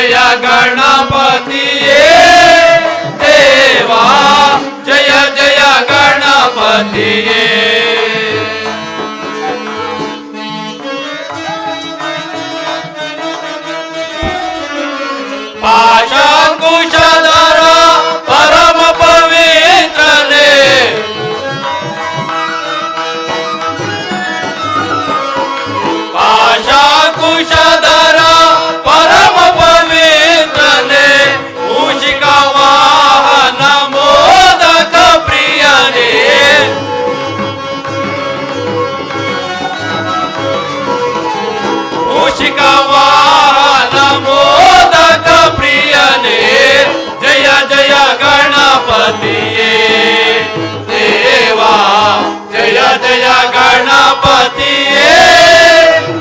ಜಯ ಗಣಪತಿಯೇ ದೇವಾ ಜಯ ಜಯ ಗಣಪತಿಯೇ. ಪಾಶಾಂಕುಶಧರ ಪರಮ ಪವಿತ್ರನೇ ಪಾಶಾಂಕುಶಧರ ಪರಮ ಪವಿತ್ರನೇ ಮೂಷಿಕ ವಾಹನ ಮೋದಕ ಪ್ರಿಯನೇ ಮೂಷಿಕ ವಾಹನ ಮೋದಕ ಪ್ರಿಯನೇ ಜಯ ಜಯ ಗಣಪತಿಯೇ ದೇವಾ ಜಯ ಜಯ ಗಣಪತಿಯೇ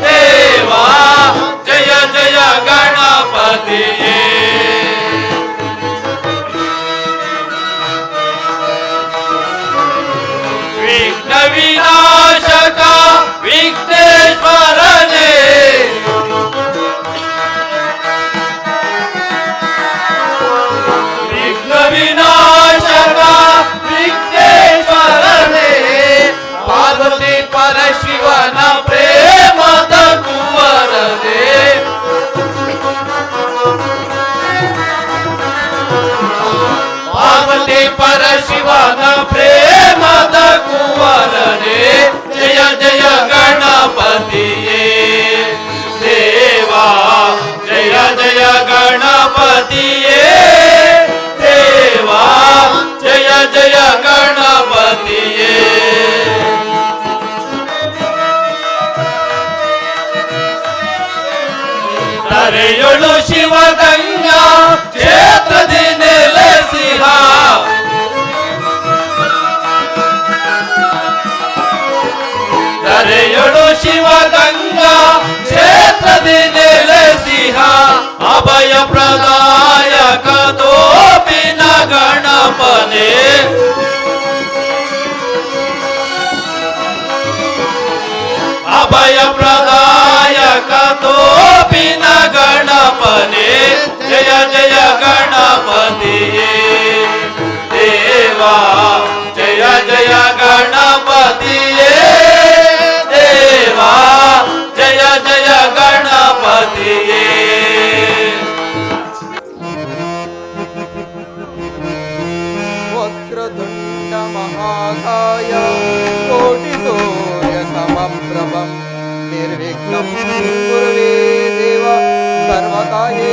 ದೇವಾ ಜಯ ಜಯ ಗಣಪತಿಯೇ. ವಿಘ್ನ ವಿನಾಶಕ ವಿಘ್ನೇಶ್ವರನೇ ವಿಘ್ನ ವಿನಾಶಕ ವಿಘ್ನೇಶ್ವರನೇ ಪಾರ್ವತಿ ಪರಶಿವನ ಪ್ರೇಮದ ಕುವರನೇ ಪಾರ್ವತಿ ಪರಶಿವನ ಪ್ರೇಮದ ಕುವರನೇ ಜಯ ಜಯ ಗಣಪತಿಯೇ ದೇವಾ ಜಯ ಜಯ ಗಣಪತಿಯೇ ದೇವಾ ಜಯ ಜಯ ಗಣಪತಿಯೇ. ಧರೆಯೊಳು ಶಿವಗಂಗಾ ಕ್ಷೇತ್ರದಿ ನೆಲೆಸಿಹ ಧರೆಯೊಳು ಶಿವಗಂಗಾ ಕ್ಷೇತ್ರದಿ ನೆಲೆಸಿಹ ಅಭಯ ಪ್ರದಾಯಕ ತೋಪಿನ ಗಣಪನೇ ಅಭಯ ಪ್ರದಾಯಕ ತೋಪಿನ ಗಣಪನೇ ಜಯ ಜಯ ಗಣಪತಿಯೇ ದೇವಾ ಜಯ ಜಯ ಗಣಪತಿಯೇ ದೇವಾ ಜಯ ಜಯ ಗಣಪತಿಯೇ. ವಕ್ರತುಂಡ ಮಹಾಕಾಯ ಕೋಟಿ ಸೂರ್ಯ ಸಮಪ್ರಭಂ ನಿರ್ವಿಘ್ನಂ ಕುರುವೇ ದೇವ ಸರ್ವಕಾಯೇ.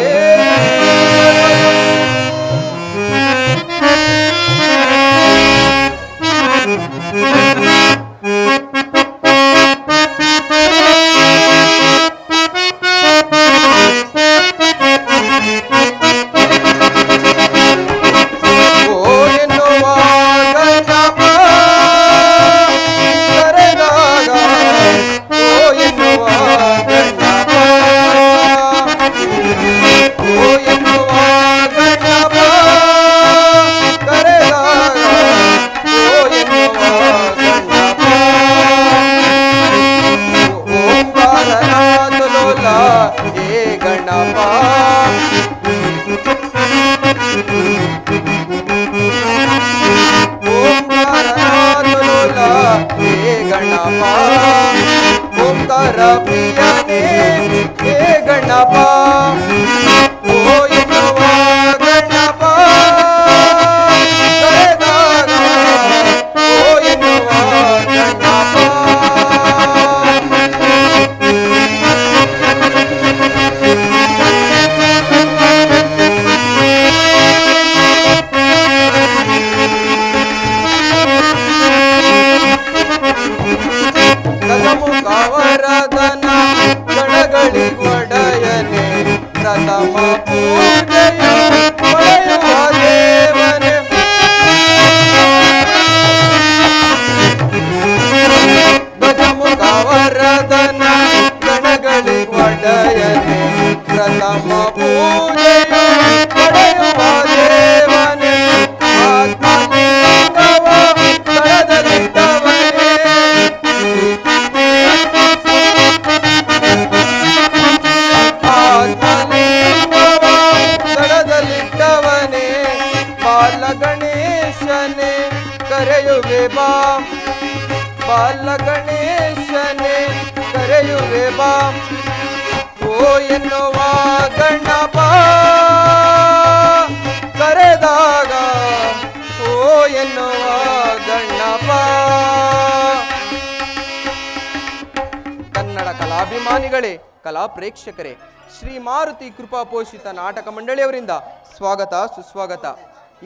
ಬಾ, ಬಾಲ ಗಣೇಶನೇ ಕರೆಯುವೆ ಬಾ, ಓ ಎನ್ನುವ ಗಣಪ ಕರೆದಾಗ, ಓ ಎನ್ನುವ ಗಣಪ. ಕನ್ನಡ ಕಲಾಭಿಮಾನಿಗಳೇ, ಕಲಾ ಪ್ರೇಕ್ಷಕರೇ, ಶ್ರೀ ಮಾರುತಿ ಕೃಪಾ ಪೋಷಿತ ನಾಟಕ ಮಂಡಳಿಯವರಿಂದ ಸ್ವಾಗತ ಸುಸ್ವಾಗತ.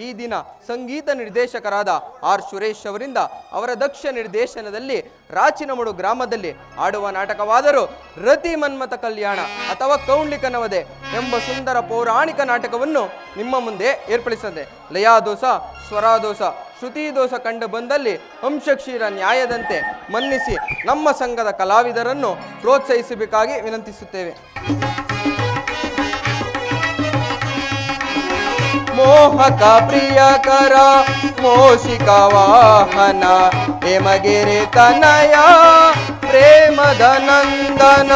ಈ ದಿನ ಸಂಗೀತ ನಿರ್ದೇಶಕರಾದ ಆರ್ ಸುರೇಶ್ ಅವರಿಂದ ಅವರ ದಕ್ಷ ನಿರ್ದೇಶನದಲ್ಲಿ ರಾಚಿನಮುಡು ಗ್ರಾಮದಲ್ಲಿ ಆಡುವ ನಾಟಕವಾದರೂ ರತಿ ಮನ್ಮಥ ಕಲ್ಯಾಣ ಅಥವಾ ಕೌಂಡ್ಲಿಕನವದೆ ಎಂಬ ಸುಂದರ ಪೌರಾಣಿಕ ನಾಟಕವನ್ನು ನಿಮ್ಮ ಮುಂದೆ ಏರ್ಪಡಿಸಿದೆ. ಲಯಾದೋಷ, ಸ್ವರಾದೋಷ, ಶ್ರುತಿ ದೋಷ ಕಂಡು ಬಂದಲ್ಲಿ ವಂಶಕ್ಷೀರ ನ್ಯಾಯದಂತೆ ಮನ್ನಿಸಿ ನಮ್ಮ ಸಂಘದ ಕಲಾವಿದರನ್ನು ಪ್ರೋತ್ಸಾಹಿಸಬೇಕಾಗಿ ವಿನಂತಿಸುತ್ತೇವೆ. ಮೋಹಕ ಪ್ರಿಯಕರ ಮೋಷಿಕ ವಾಹನ ಹೇಮಗಿರಿ ತನಯ ಪ್ರೇಮದ ನಂದನ,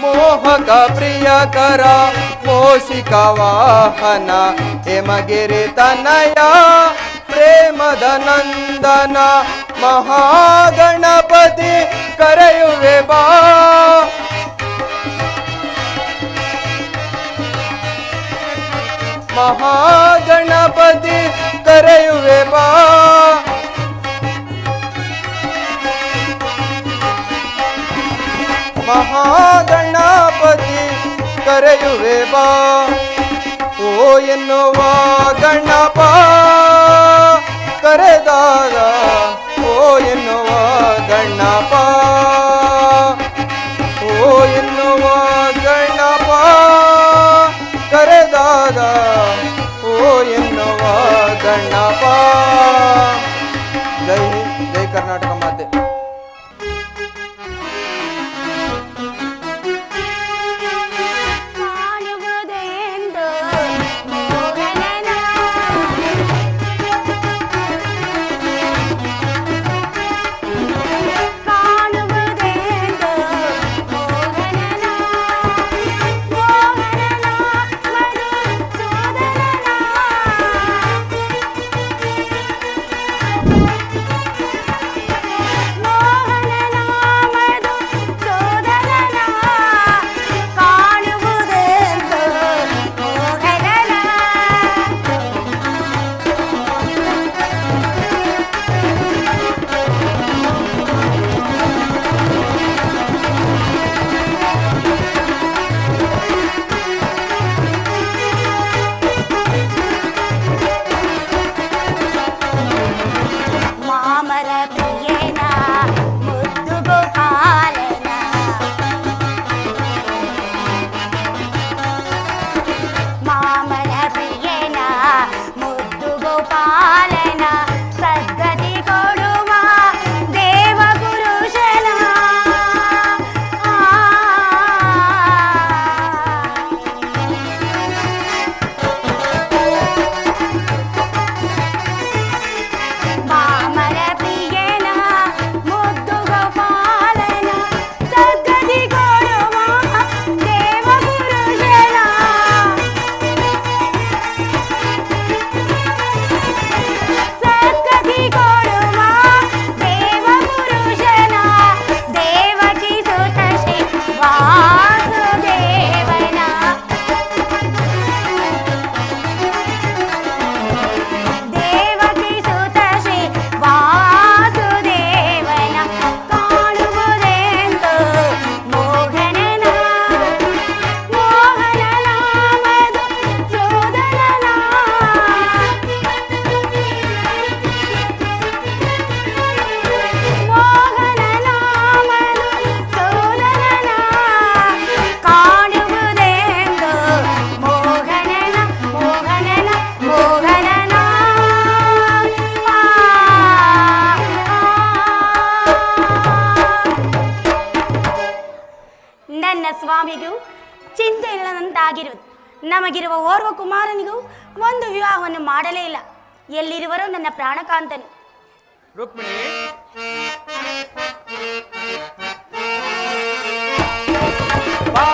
ಮೋಹಕ ಪ್ರಿಯಕರ ಮೋಷಿಕ ವಾಹನ ಹೇಮಗಿರಿ ತನಯ ಪ್ರೇಮದ ನಂದನ, ಮಹಾಗಣಪತಿ ಕರೆಯುವೆ ಬಾ, ಮಹಾಗಣಪತಿ ಕರೆಯುವೆ ಬಾ, ಮಹಾಗಣಪತಿ ಕರೆಯುವೆ ಬಾ, ಓ ಎನ್ನುವ ಗಣಪ ಕರೆದಾಗ, ಓ ಎನ್ನುವ ಗಣಪ, ಓ ಎನ್ನುವ ಗಣಪ ಕರೆದಾಗ, ಓ ಎನ್ನುವ ಗಣಪ. ಜೈ ಜೈ ಕರ್ನಾಟಕ ಮಾತೆ. ಸ್ವಾಮಿಗೂ ಚಿಂತೆ ಇಲ್ಲದಂತಾಗಿರುವುದು. ನಮಗಿರುವ ಓರ್ವ ಕುಮಾರನಿಗೂ ಒಂದು ವಿವಾಹವನ್ನು ಮಾಡಲೇ ಇಲ್ಲ. ಎಲ್ಲಿರುವರೋ ನನ್ನ ಪ್ರಾಣಕಾಂತನು. ರುಕ್ಮಿಣಿ, ಬಾ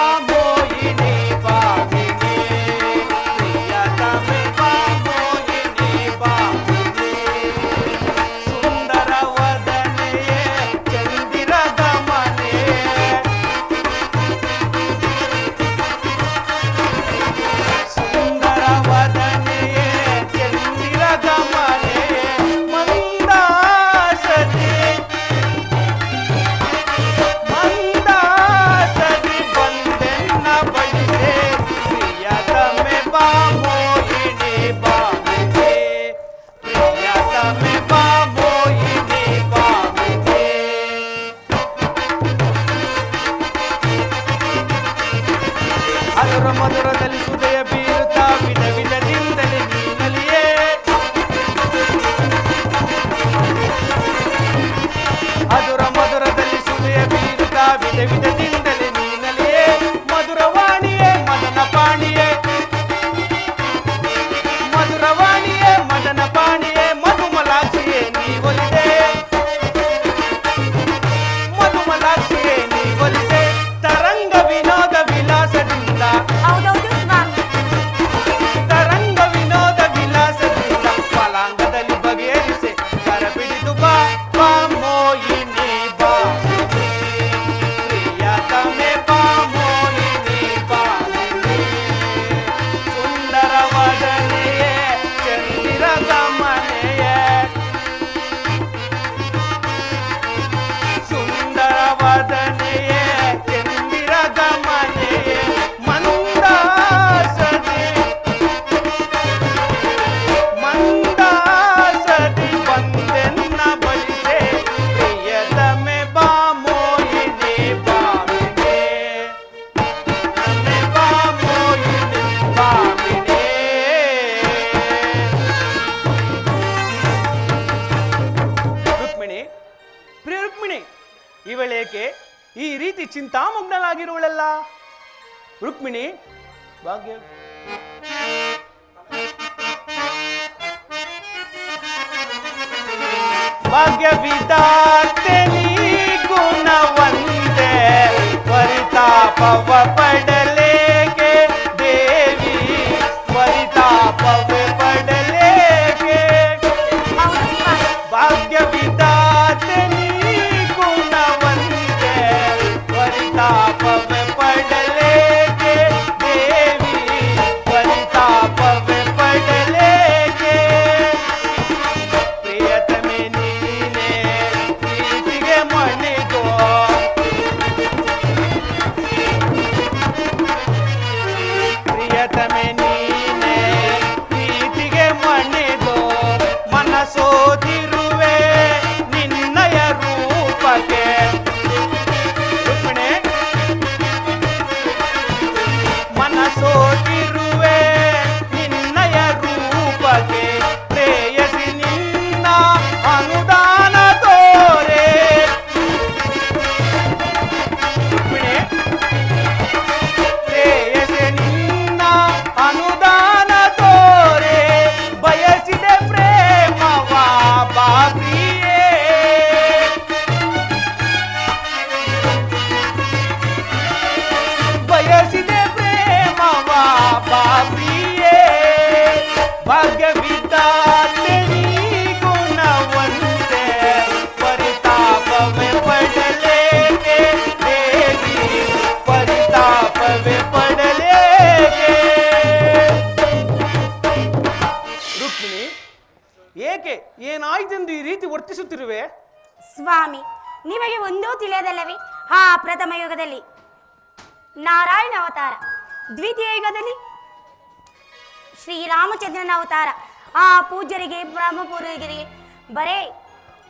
ಏಕೆ ಈ ರೀತಿ ಚಿಂತಾಮಗ್ನಳಾಗಿರುವಳೆಲ್ಲ? ರುಕ್ಮಿಣಿ, ಭಾಗ್ಯ ಭಾಗ್ಯವಿದಾತೆ ನೀ ಗುಣವಂತೆ, ಪರಿತಾಪವ ಪಡಲೇಕೆ ದೇವಿ, ಪರಿತಾಪವ ಪಡಲೇಕೆ? ಭಾಗ್ಯವಿದಾತೆ ನೀ ಗುಣವಂತೆ, ಪರಿತಾಪವ ಪಡಲೇಕೆ ದೇವಿ, ಪರಿತಾಪವ ಪಡಲೇಕೆ? ಪ್ರಿಯತಮೆ ನೀನೆ ಪ್ರೀತಿಗೆ ಮಣಿಗೋ, ಪ್ರಿಯತಮೆ ನೀನೆ ಪ್ರೀತಿಗೆ ಮಣಿಗೋ, ಮನಸೋತಿರುವೆ ನಿನ್ನಯ ರೂಪಕ್ಕೆ. ರುಕ್ಮಿಣಿ, ಮನಸೋತಿರುವೆ ನಿನ್ನಯ ರೂಪಕ್ಕೆ, ಪ್ರೇಯಸಿ ನಿನ್ನ ಅನುದಾನ ತೋರೆ. ರುಕ್ಮಿಣಿ, ಪ್ರೇಯಸಿ ನಿನ್ನ ಅನುದಾನ ತೋರೆ, ಬಯಸಿದೆ ಪ್ರೇಮವ ಬಾಪ್ರಿಯೇ. ಬಯಸಿದೆ ಪ್ರೇಮವ ಬಾಪ್ರಿಯೇ. ಭಾಗ್ಯವಿದ್ದಾತೆ ನೀ ಗುಣವಂತೆ, ಪರಿತಾಪವೇ ಪಡಲೇಕೆ ದೇವಿ, ಪರಿತಾಪವೇ ಪಡಲೇಕೆ? ರುಕ್ಮಿಣಿ, ಏಕೆ ಏನಾಯ್ತೆಂದು ಈ ರೀತಿ ವರ್ತಿಸುತ್ತಿರುವೆ? ಸ್ವಾಮಿ, ನಿಮಗೆ ಒಂದೂ ತಿಳಿಯದಲ್ಲವೇ? ಆ ಪ್ರಥಮ ಯುಗದಲ್ಲಿ ನಾರಾಯಣ ಅವತಾರ, ದ್ವಿತೀಯ ಯುಗದಲ್ಲಿ ಶ್ರೀರಾಮಚಂದ್ರನ ಅವತಾರ. ಆ ಪೂಜ್ಯರಿಗೆ ಬ್ರಹ್ಮಪುರರಿಗೆ ಬರೇ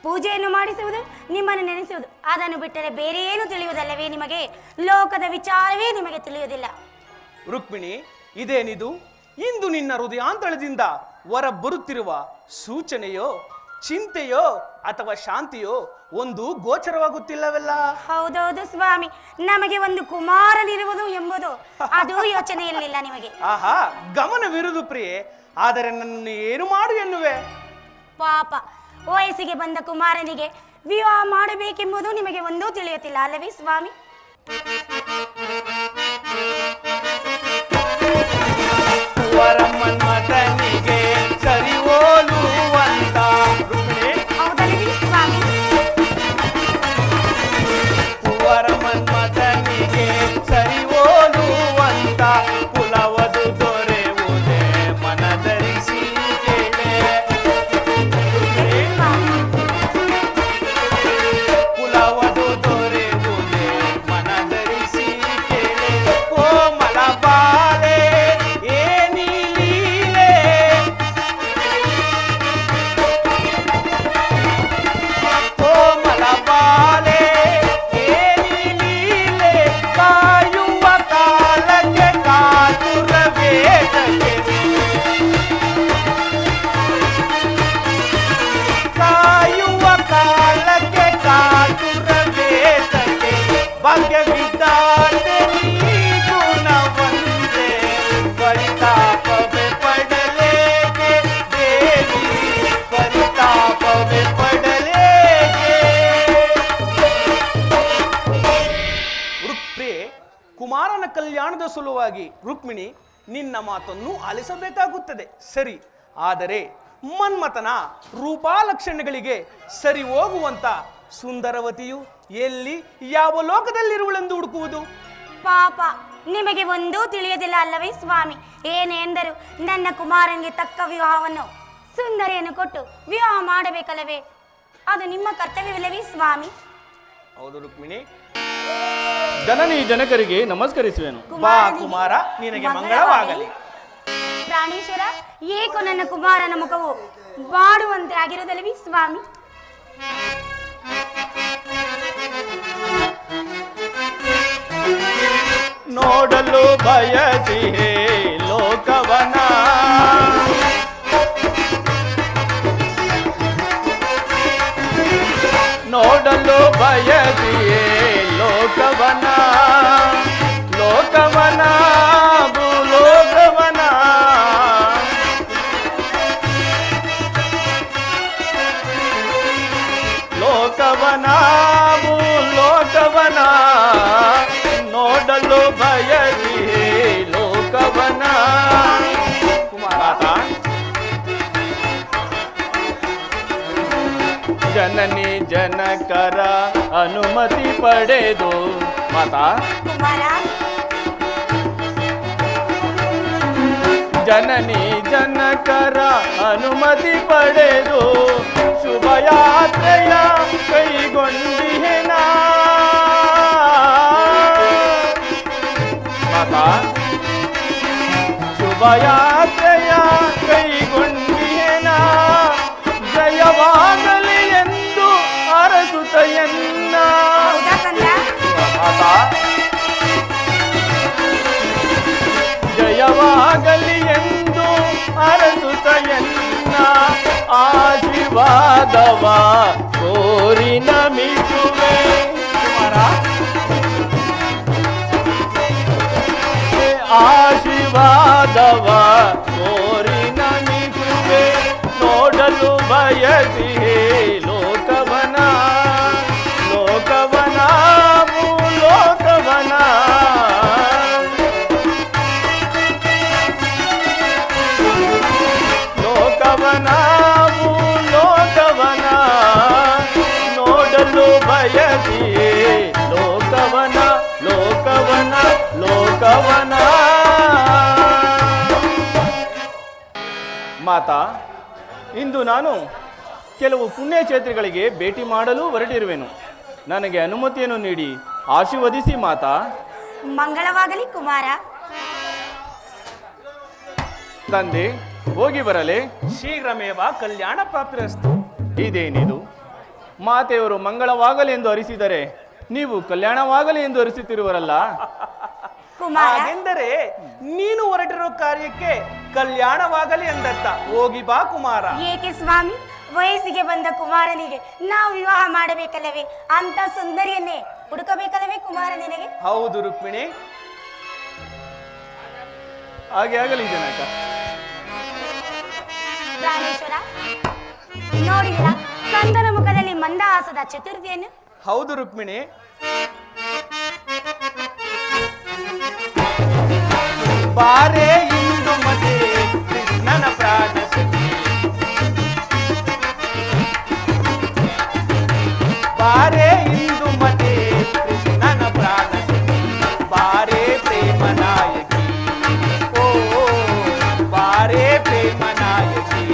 ಪೂಜೆಯನ್ನು ಮಾಡಿಸುವುದು, ನಿಮ್ಮನ್ನು ನೆನೆಸುವುದು, ಅದನ್ನು ಬಿಟ್ಟರೆ ಬೇರೆ ಏನು ತಿಳಿಯುವುದಲ್ಲವೇ ನಿಮಗೆ? ಲೋಕದ ವಿಚಾರವೇ ನಿಮಗೆ ತಿಳಿಯುವುದಿಲ್ಲ. ರುಕ್ಮಿಣಿ, ಇದೇನಿದು? ಇಂದು ನಿನ್ನ ಹೃದಯಾಂತಳದಿಂದ ಹೊರ ಬರುತ್ತಿರುವ ಸೂಚನೆಯೋ, ಚಿಂತೆಯೋ ಅಥವಾ ಶಾಂತಿಯೋ ಒಂದು ಗೋಚರವಾಗುತ್ತಿಲ್ಲವಲ್ಲ? ಹೌದೌದು ಸ್ವಾಮಿ, ನಮಗೆ ಒಂದು ಕುಮಾರನಿರುವುದು ಎಂಬುದು ಅದು ಯೋಚನೆಯಲ್ಲಿಲ್ಲ ನಿಮಗೆ. ಆಹಾ, ಗಮನವಿರುವುದು ಪ್ರಿಯೆ. ಆದರೆ ನನ್ನನ್ನು ಏನು ಮಾಡು ಎನ್ನುವೆ? ಪಾಪ, ವಯಸ್ಸಿಗೆ ಬಂದ ಕುಮಾರನಿಗೆ ವಿವಾಹ ಮಾಡಬೇಕೆಂಬುದು ನಿಮಗೆ ಒಂದೂ ತಿಳಿಯುತ್ತಿಲ್ಲ ಅಲ್ಲವೇ ಸ್ವಾಮಿ? ಮನ್ಮಥನಿಗೆ ಸರಿ ಹೋಲುವಂತ. ರುಕ್ಮಿಣಿ, ಹೌದಲ್ಲವೇ ಸ್ವಾಮಿ? ಕುವರ ಮನ್ಮಥನಿಗೆ ಸರಿ ಹೋಲುವಂತ ಕುಲವದು ದೊರೆಯುವುದೇ ಮನಧರಿಸಿ ಕೇಳೆ. ಕುಲವದು ದೊರೆಯುವುದೇ ಮನಧರಿಸಿ ಕೇಳೆ. ಕೋಮಲ ಬಾಲೆ ಏನಿ ಲೀಲೆ, ಕೋಮಲ ಬಾಲೆ ಏನಿ ಲೀಲೆ, ಕಾಯುವ ಕಾಲಕ್ಕೆ ಕಾತುರ ವೇದಕ್ಕೆ, ಕಾಯುವ ಕಾಲಕ್ಕೆ ಕಾತುರ ವೇದಕ್ಕೆ. ಭಾಗ್ಯವಿದ್ದಾತೆ ನೀ ಗುಣವಂತೆ, ಪರಿತಾಪವೇ ಪಡಲೇಕೆ ದೇವಿ, ಪರಿತಾಪವೇ ಪಡಲೇಕೆ? ರುಕ್ಪ್ರಿಯೆ, ಕುಮಾರನ ಕಲ್ಯಾಣದ ಸಲುವಾಗಿ ರುಕ್ಮಿಣಿ ನಿನ್ನ ಮಾತನ್ನು ಆಲಿಸಬೇಕಾಗುತ್ತದೆ, ಸರಿ. ಆದರೆ ಮನ್ಮಥನ ರೂಪಾಲಕ್ಷಣಗಳಿಗೆ ಸರಿ ಹೋಗುವಂತ ಸುಂದರವತಿಯು ಎಲ್ಲಿ, ಯಾವ ಲೋಕದಲ್ಲಿರುವಳೆಂದು ಹುಡುಕುವುದು? ಪಾಪ, ನಿಮಗೆ ಒಂದೂ ತಿಳಿಯುವುದಿಲ್ಲ ಅಲ್ಲವೇ ಸ್ವಾಮಿ? ಏನೆಂದರೂ ನನ್ನ ಕುಮಾರನಿಗೆ ತಕ್ಕ ವಿವಾಹವನ್ನು ಸುಂದರಿಯನ್ನು ಕೊಟ್ಟು ವಿವಾಹ ಮಾಡಬೇಕಲ್ಲವೇ? ಅದು ನಿಮ್ಮ ಕರ್ತವ್ಯವಿಲ್ಲವೇ ಸ್ವಾಮಿ? ಹೌದು ರುಕ್ಮಿಣಿ. ಜನನಿ ಜನಕರಿಗೆ ನಮಸ್ಕರಿಸುವೆನು. ಬಾ ಕುಮಾರ, ನಿನಗೆ ಮಂಗಳವಾಗಲಿ. ಪ್ರಾಣೇಶ್ವರ, ಏಕೋ ನನ್ನ ಕುಮಾರನ ಮುಖವು ಬಾಡುವಂತೆ ಆಗಿರುವುದಲ್ಲವೇ ಸ್ವಾಮಿ? ನೋಡಲು ಬಯಸಿಹೇ ಲೋಕವನ, ನೋಡಲು ಬಯಸಿಯೇ ನಾವು ಲೋಕವನ ನೋಡಲು ಬಯಸಿ ಲೋಕವನ. ಮಾತಾ ಜನನಿ ಜನಕರ ಅನುಮತಿ ಪಡೆದು ಮಾತಾ ಕುಮಾರ ಜನನಿ ಜನಕರ ಅನುಮತಿ ಪಡೆದು ಶುಭಯಾತ್ರೆಯ ಕೈಗೊಂಡಿಹೆನ. ಮಾತಾ ಶುಭಯಾತ್ರೆಯ ಕೈಗೊಂಡಿಹೆನ. ಜಯವಾಗಲಿ ಎಂದು ಅರಸುತ್ತಯನ್ನ. ಹೌದಾ ಕಂದ? ಮಾತಾ ಜಯವಾಗಲಿ ಎಂದು ಅರಸುತ್ತಯನ್ನ ಆಶೀರ್ವಾದವ ಕೋರಿ ನಮಿಸುವೆ. ಆಶೀರ್ವಾದವ ಕೋರಿ ನಮಿಸುವೆ. ನೋಡಲು ಬಯಸಿ ಲೋಕವನ ಲೋಕವನ ಲೋಕವನ. ಲೋಕವನ ಲೋಕವನ ನೋಡಲು ಬಯಸಿ ಲೋಕವನ ಲೋಕವನ ಲೋಕವನ. ಮಾತಾ ಇಂದು ನಾನು ಕೆಲವು ಪುಣ್ಯಕ್ಷೇತ್ರಗಳಿಗೆ ಭೇಟಿ ಮಾಡಲು ಹೊರಟಿರುವೆನು. ನನಗೆ ಅನುಮತಿಯನ್ನು ನೀಡಿ ಆಶೀರ್ವದಿಸಿ ಮಾತಾ. ಮಂಗಳವಾಗಲಿ ಕುಮಾರ. ತಂದೆ ಹೋಗಿ ಬರಲೇ. ಶೀಘ್ರಮೇವ ಕಲ್ಯಾಣ ಪ್ರಾಪ್ತಿರಸ್ತು. ಇದೇನಿದು? ಮಾತೆಯವರು ಮಂಗಳವಾಗಲಿ ಎಂದು ಹರಿಸಿದರೆ ನೀವು ಕಲ್ಯಾಣವಾಗಲಿ ಎಂದು ಹರಿಸುತ್ತಿರುವರಲ್ಲ. ಕುಮಾರ ಹಾಗೆಂದರೆ ನೀನು ಹೊರಟಿರೋ ಕಾರ್ಯಕ್ಕೆ ಕಲ್ಯಾಣವಾಗಲಿ ಎಂದರ್ಥ. ಹೋಗಿ ಬಾ ಕುಮಾರ. ಏಕೆ ಸ್ವಾಮಿ, ವಯಸ್ಸಿಗೆ ಬಂದ ಕುಮಾರನಿಗೆ ನಾವು ವಿವಾಹ ಮಾಡಬೇಕಲ್ಲವೇ? ಅಂತ ಸುಂದರಿಯನ್ನೇ ಹುಡುಕಬೇಕಲ್ಲವೇ ಕುಮಾರ ನಿನಗೆ? ಹೌದು ರುಕ್ಮಿಣಿ. ಹಾಗೆ ಆಗಲಿ ಜನಕ. ಪ್ರಾಣೇಶ್ವರ ನೋಡಿದಿರ ಕಂದನ ಮುಖದಲ್ಲಿ ಮಂದಹಾಸದ ಚತುರ್ಥಿಯನ್ನು? ಹೌದು ರುಕ್ಮಿಣಿ. ಬಾರೆ ಇಂದು ಮತೆ ಕೃಷ್ಣನ ಪ್ರಾಣ ಸಖಿ. ಬಾರೆ ಇಂದು ಮತೆ ಕೃಷ್ಣನ ಪ್ರಾಣ ಸಖಿ. ಬಾರೆ ಪ್ರೇಮ ನಾಯಕಿ. ಓ ಬಾರೆ ಪ್ರೇಮ ನಾಯಕಿ.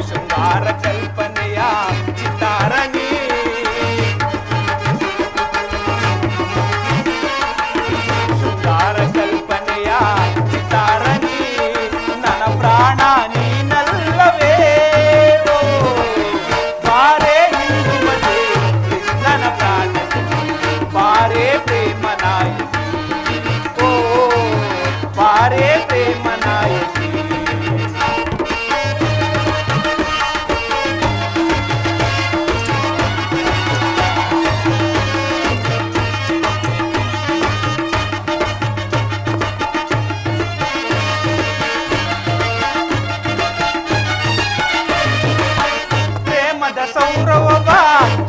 ಶೃಂಗಾರ ಕಲ್ಪನೆಯ ಚಿತ್ತಾರಣಿ. ಶೃಂಗಾರ ಕಲ್ಪನೆಯ ಚಿತ್ತಾರಣಿ. ನನ್ನ ಪ್ರಾಣ ನೀನಲ್ಲವೇ. ಓ ಬಾರೆ ಇಂದು ಮತೆ ಕೃಷ್ಣನ ಪ್ರಾಣ ಬಾರೆ ಪ್ರೇಮ ನಾಯಕಿ. ಓ ಬಾರೆ ಪ್ರೇಮ ನಾಯಕಿ. ಪ್ರೇಮದ ಸೌರವ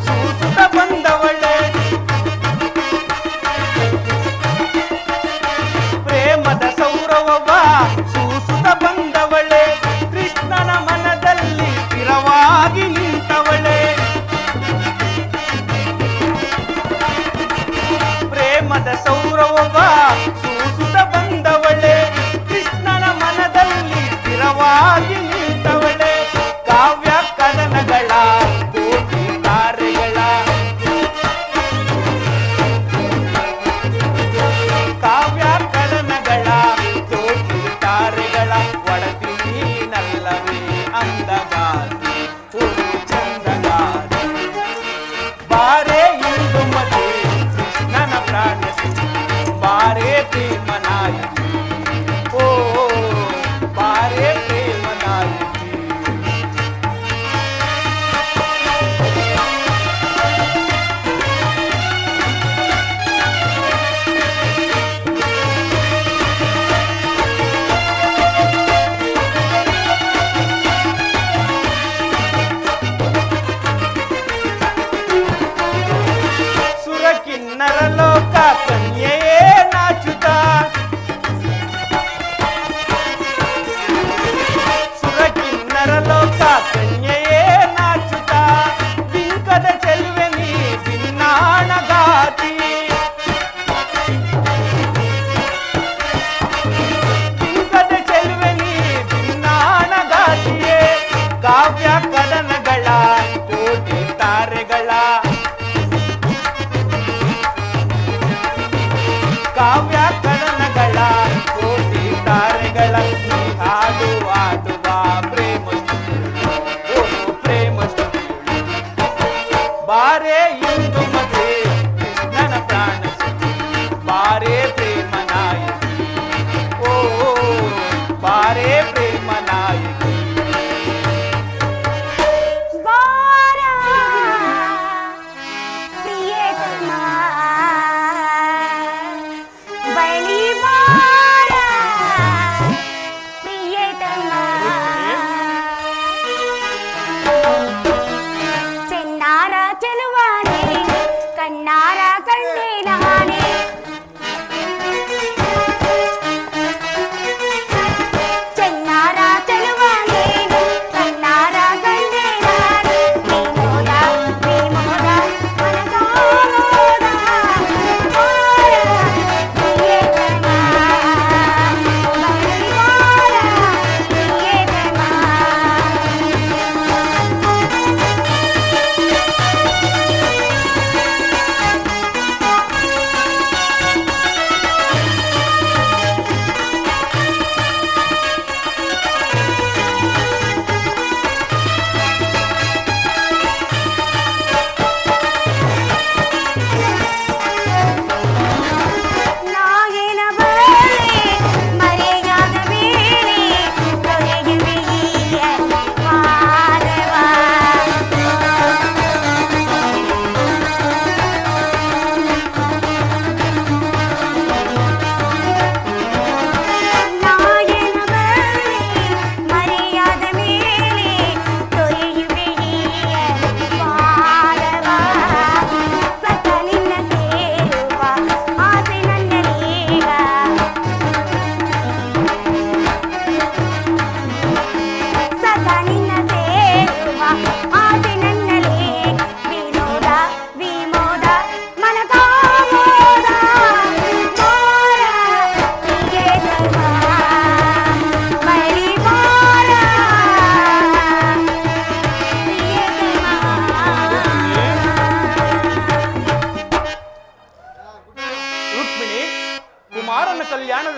ಸೂಸುತ್ತ ಬಂದವಳೆ. ಪ್ರೇಮದ ಸೌರವ ಸೂಸುತ್ತ ಬಂದವಳೆ. ಕೃಷ್ಣನ ಮನದಲ್ಲಿ ಸ್ಥಿರವಾಗಿ ನಿಂತವಳೆ. ಪ್ರೇಮದ ಸೌರವ ಸೂಸುತ್ತ ಬಂದವಳೆ. ಕೃಷ್ಣನ ಮನದಲ್ಲಿ ಸ್ಥಿರವಾಗಿ ನಿಂತವಳೆ. ಕಾವ್ಯ ಕದನಗಳ ಕೋಟಿ ತಾರೆಗಳ. ಕಾವ್ಯ ಕದನಗಳ ಕೋಟಿ ತಾರೆಗಳ ಒಡತಿ ನೀನಲ್ಲವೇ ಅಂದಗಾರಿ. ಓ ಚಂದಗಾರಿ. ಬಾರೆ ಇಂದು ಮತೆ ಕೃಷ್ಣನ ಪ್ರಾಣ ಸಖಿ. ಬಾರೆ ಪ್ರೇಮ ನಾಯಕಿ. ಓ ಬಾರೆ ಪ್ರೇಮ ನಾಯಕಿ.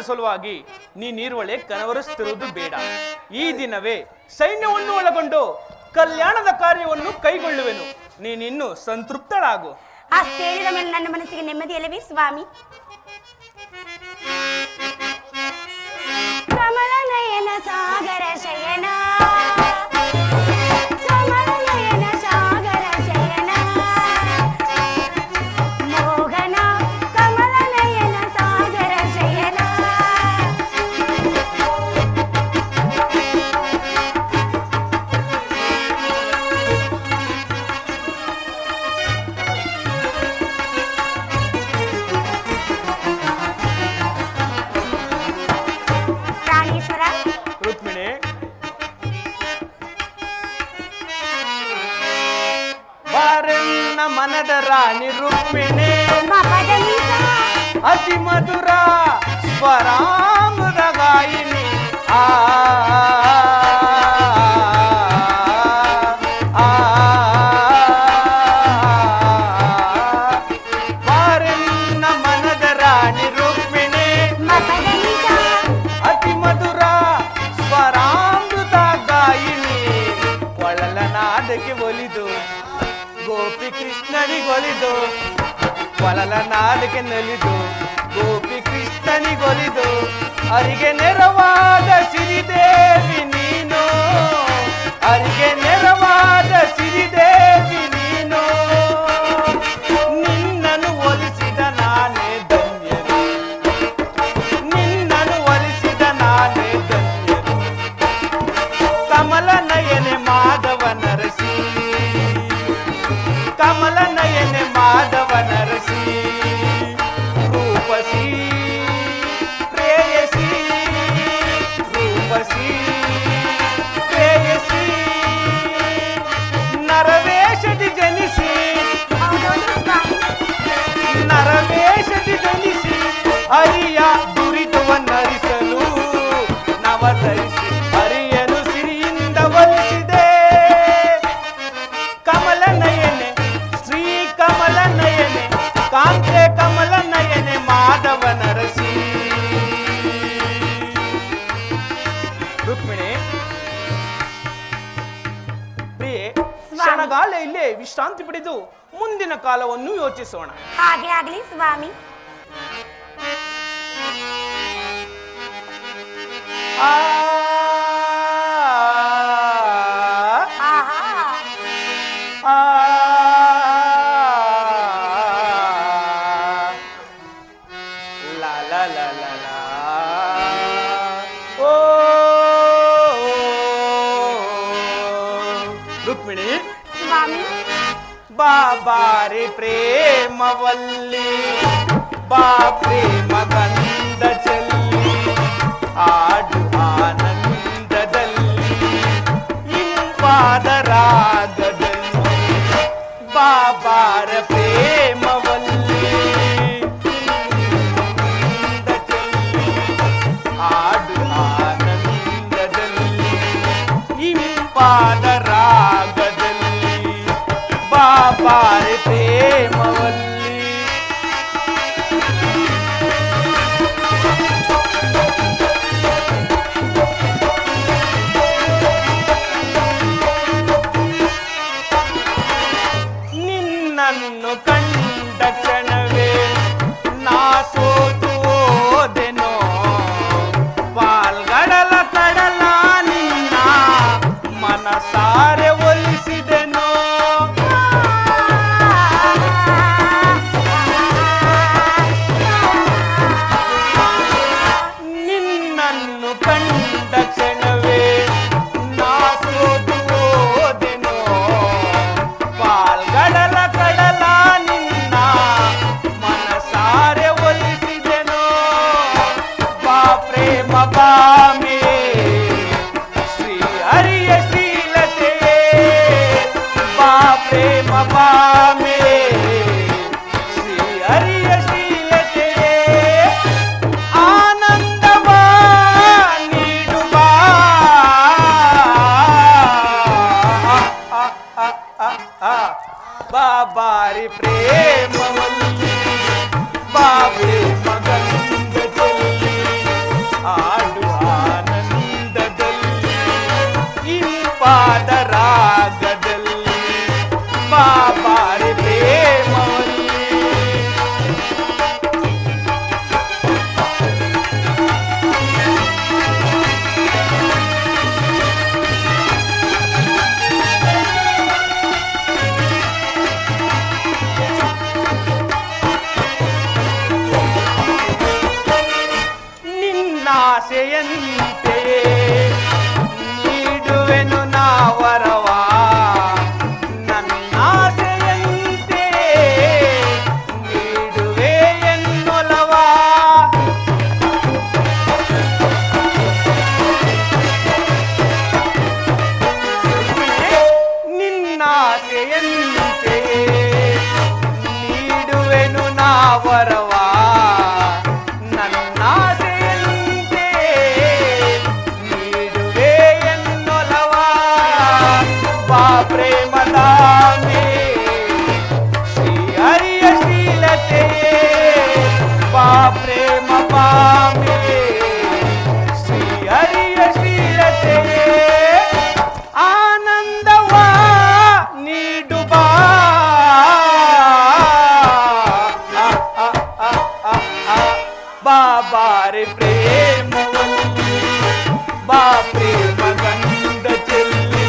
ಸಲುವಾಗಿ ನೀನಿರುವಳೆ ಕನವರಿಸುತ್ತಿರುವುದು ಬೇಡ. ಈ ದಿನವೇ ಸೈನ್ಯವನ್ನು ಒಳಗೊಂಡು ಕಲ್ಯಾಣದ ಕಾರ್ಯವನ್ನು ಕೈಗೊಳ್ಳುವೆನು. ನೀನಿನ್ನು ಸಂತೃಪ್ತಳಾಗು. ಅಷ್ಟು ಹೇಳಿದ ಮೇಲೆ ನನ್ನ ಮನಸ್ಸಿಗೆ ನೆಮ್ಮದಿಯಲ್ಲವೇ ಸ್ವಾಮಿ? ಕಮಲ ನಯನ ಸಾಗರ ಶಯನ, ಕಮಲ ನಯನ ಸಾಗರ ಶಯನ, ಮೋಹನ ಕಮಲ ನಯನ ಸಾಗರ ಶಯನ. ಪ್ರಾಣೇಶ್ವರ, ರುಕ್ಮಿಣಿ, ಬಾರನ್ನ ಮನದ ರಾಣಿ ರುಕ್ಮಿಣಿ, ಮಪದನೀಸ ಅತಿ ಮಧುರ ಸ್ವರಾಮೃತ ಗಾಯಿನಿ. ಆ ಬಾರನ್ನ ಮನದ ರಾಣಿ ರುಕ್ಮಿಣಿ, ಮಪದನೀಸ ಅತಿ ಮಧುರ ಸ್ವರಾಮೃತ ಗಾಯಿನಿ. ಒಳಲನಾದಕ್ಕೆ ಒಲಿದು ಗೋಪಿ ಕೃಷ್ಣನಿಗೊಲಿದು, ಒಳಲನಾದಕ್ಕೆ ನಲಿದು ಗೋಪಿ ಕೃಷ್ಣನಿಗೊಲಿದು. ಅರಿಗೆ ನೆರವಾದ ಸಿರಿದೇವಿ ನೀನು, ಅರಿಗೆ ನೆರವಾದ ಸಿರಿದೇವಿ ನೀನು. ನಿನ್ನನ್ನು ಒಲಿಸಿದ ನಾನೇ ಧನ್ಯನು, ನಿನ್ನನ್ನು ಒಲಿಸಿದ ನಾನೇ ಧನ್ಯನು. ಕಮಲ ನಯನೆ ಮಾಧವ ನರಸಿ, ಕಮಲ ನಯನೆ ಮಾಧವ ನರಸಿ. ರೂಪಸಿ ಪ್ರೇಯಸಿ, ರೂಪಸಿ ಪ್ರೇಯಸಿ. ನರವೇಷದಿ ಜನಿಸಿ, ಹೌದೌದು ಸ್ವಾಮಿ. ನರವೇಷದಿ ಜನಿಸಿ ಹರಿಯ ದುರಿತವನ್ನರಿಸಲು ನವತರಿಸಿ ಹರಿಯನು ಸಿರಿಯಿಂದ ಒಲಿಸಿದೆ. ಕಮಲ ನಯನೆ ಶ್ರೀ ಕಮಲ ನಯನೆ, ಕಾಂತೆ ಕಮಲ ನಯನೆ ಮಾಧವ ನರಸಿ. ರುಕ್ಮಿಣಿ ಪ್ರಿಯೆ, ಕ್ಷಣಗಾಲ ಇಲ್ಲೇ ವಿಶ್ರಾಂತಿ ಪಡೆದು ಮುಂದಿನ ಕಾಲವನ್ನು ಯೋಚಿಸೋಣ. ಹಾಗೆ ಆಗ್ಲಿ ಸ್ವಾಮಿ. ಆ ಆಹಾ, ಆ ಲಾ ಲಾ ಲಾ ಲಾ ಲಾ. ಓ ರುಕ್ಮಿಣಿ, ಸ್ವಾಮಿ. ಬಾಬಾರಿ ಪ್ರೇಮವಲ್ಲಿ, ಬಾ ಪ್ರೇಮ ಗಂಧ ಚೆಲ್ಲಿ, ಆಡು ಆನಂದದಲ್ಲಿ ಇಂಪಾದ ರಾಗದಲ್ಲಿ. ಬಾಬಾರ ಪ್ರೇಮವಲ್ಲಿ ಗಂಧ ಚೆಲ್ಲಿ, ಆಡು ಆನಂದದಲ್ಲಿ ಇಂಪಾದ ರಾಗದಲ್ಲಿ. ಬಾಬಾರ ಪ್ರೇಮವಲ್ಲಿ ನಿನ್ನನ್ನು ಕಂಡ ಕ್ಷಣವೇ ನಾ ಸೋತು ಹೋದೆನೋ. ಪಾಲ್ಗಡಲ ಕಡಲ ನಿನ್ನ ಮನಸಾರೆ ಒಲಿಸಿದೆನೋ. ನಿನ್ನನ್ನು ಕಂಡ ಕ್ಷಣವೇ ನಾ ಸೋತು ಹೋದೆನೋ. ಪಾಲ್ಗಡಲ ಕಡಲ ನಿನ್ನ ಮನಸಾರೆ ಒಲಿಸಿದೆನೋ. ಬಾ ಪ್ರೇಮ ಬಾಮೆ ಶ್ರೀ ಹರಿಯ ಶೀಲತೆ, ಬಾ ಪ್ರೇಮ ಬಾಮೆ ಶ್ರೀ ಹರಿಯ ಶೀಲತೆ. ಆನಂದವ ನೀಡುವ ಬಾಬಾರಿ ಪ್ರೇಮವಲ್ಲಿ, ಬಾ ಪ್ರೇಮ ಗಂಧ ಚೆಲ್ಲಿ, ಆಸೆಯಂತೆ ನೀಡುವೆನು ನಾವರವಾ ನನ್ನ ಆಸೆಯಂತೆ ನೀಡುವೆ ಎನ್ನೊಲವಾ ನಿನ್ನಾಸೆಯಂತೆ ನೀಡುವೆನು ನಾವರವಾ ನನ್ನಾಸೆಯಂತೆ ನೀಡುವೆ ಎನ್ನೊಲವಾ ಬಾ ಪ್ರೇಮದಾಮೆ ಶ್ರೀ ಹರಿಯ ಶೀಲತೆಯೇ ಬಾ ಪ್ರೇಮ ಪಾಮೆ ಶ್ರೀ ಹರಿಯ ಶೀಲತೆಯೇ ಆನಂದವಾ ನೀಡು ಬಾ ಬಾಬಾರೆ ಪ್ರೇಮವಲ್ಲಿ ಬಾ ಪ್ರೇಮ ಗಂಧ ಚೆಲ್ಲಿ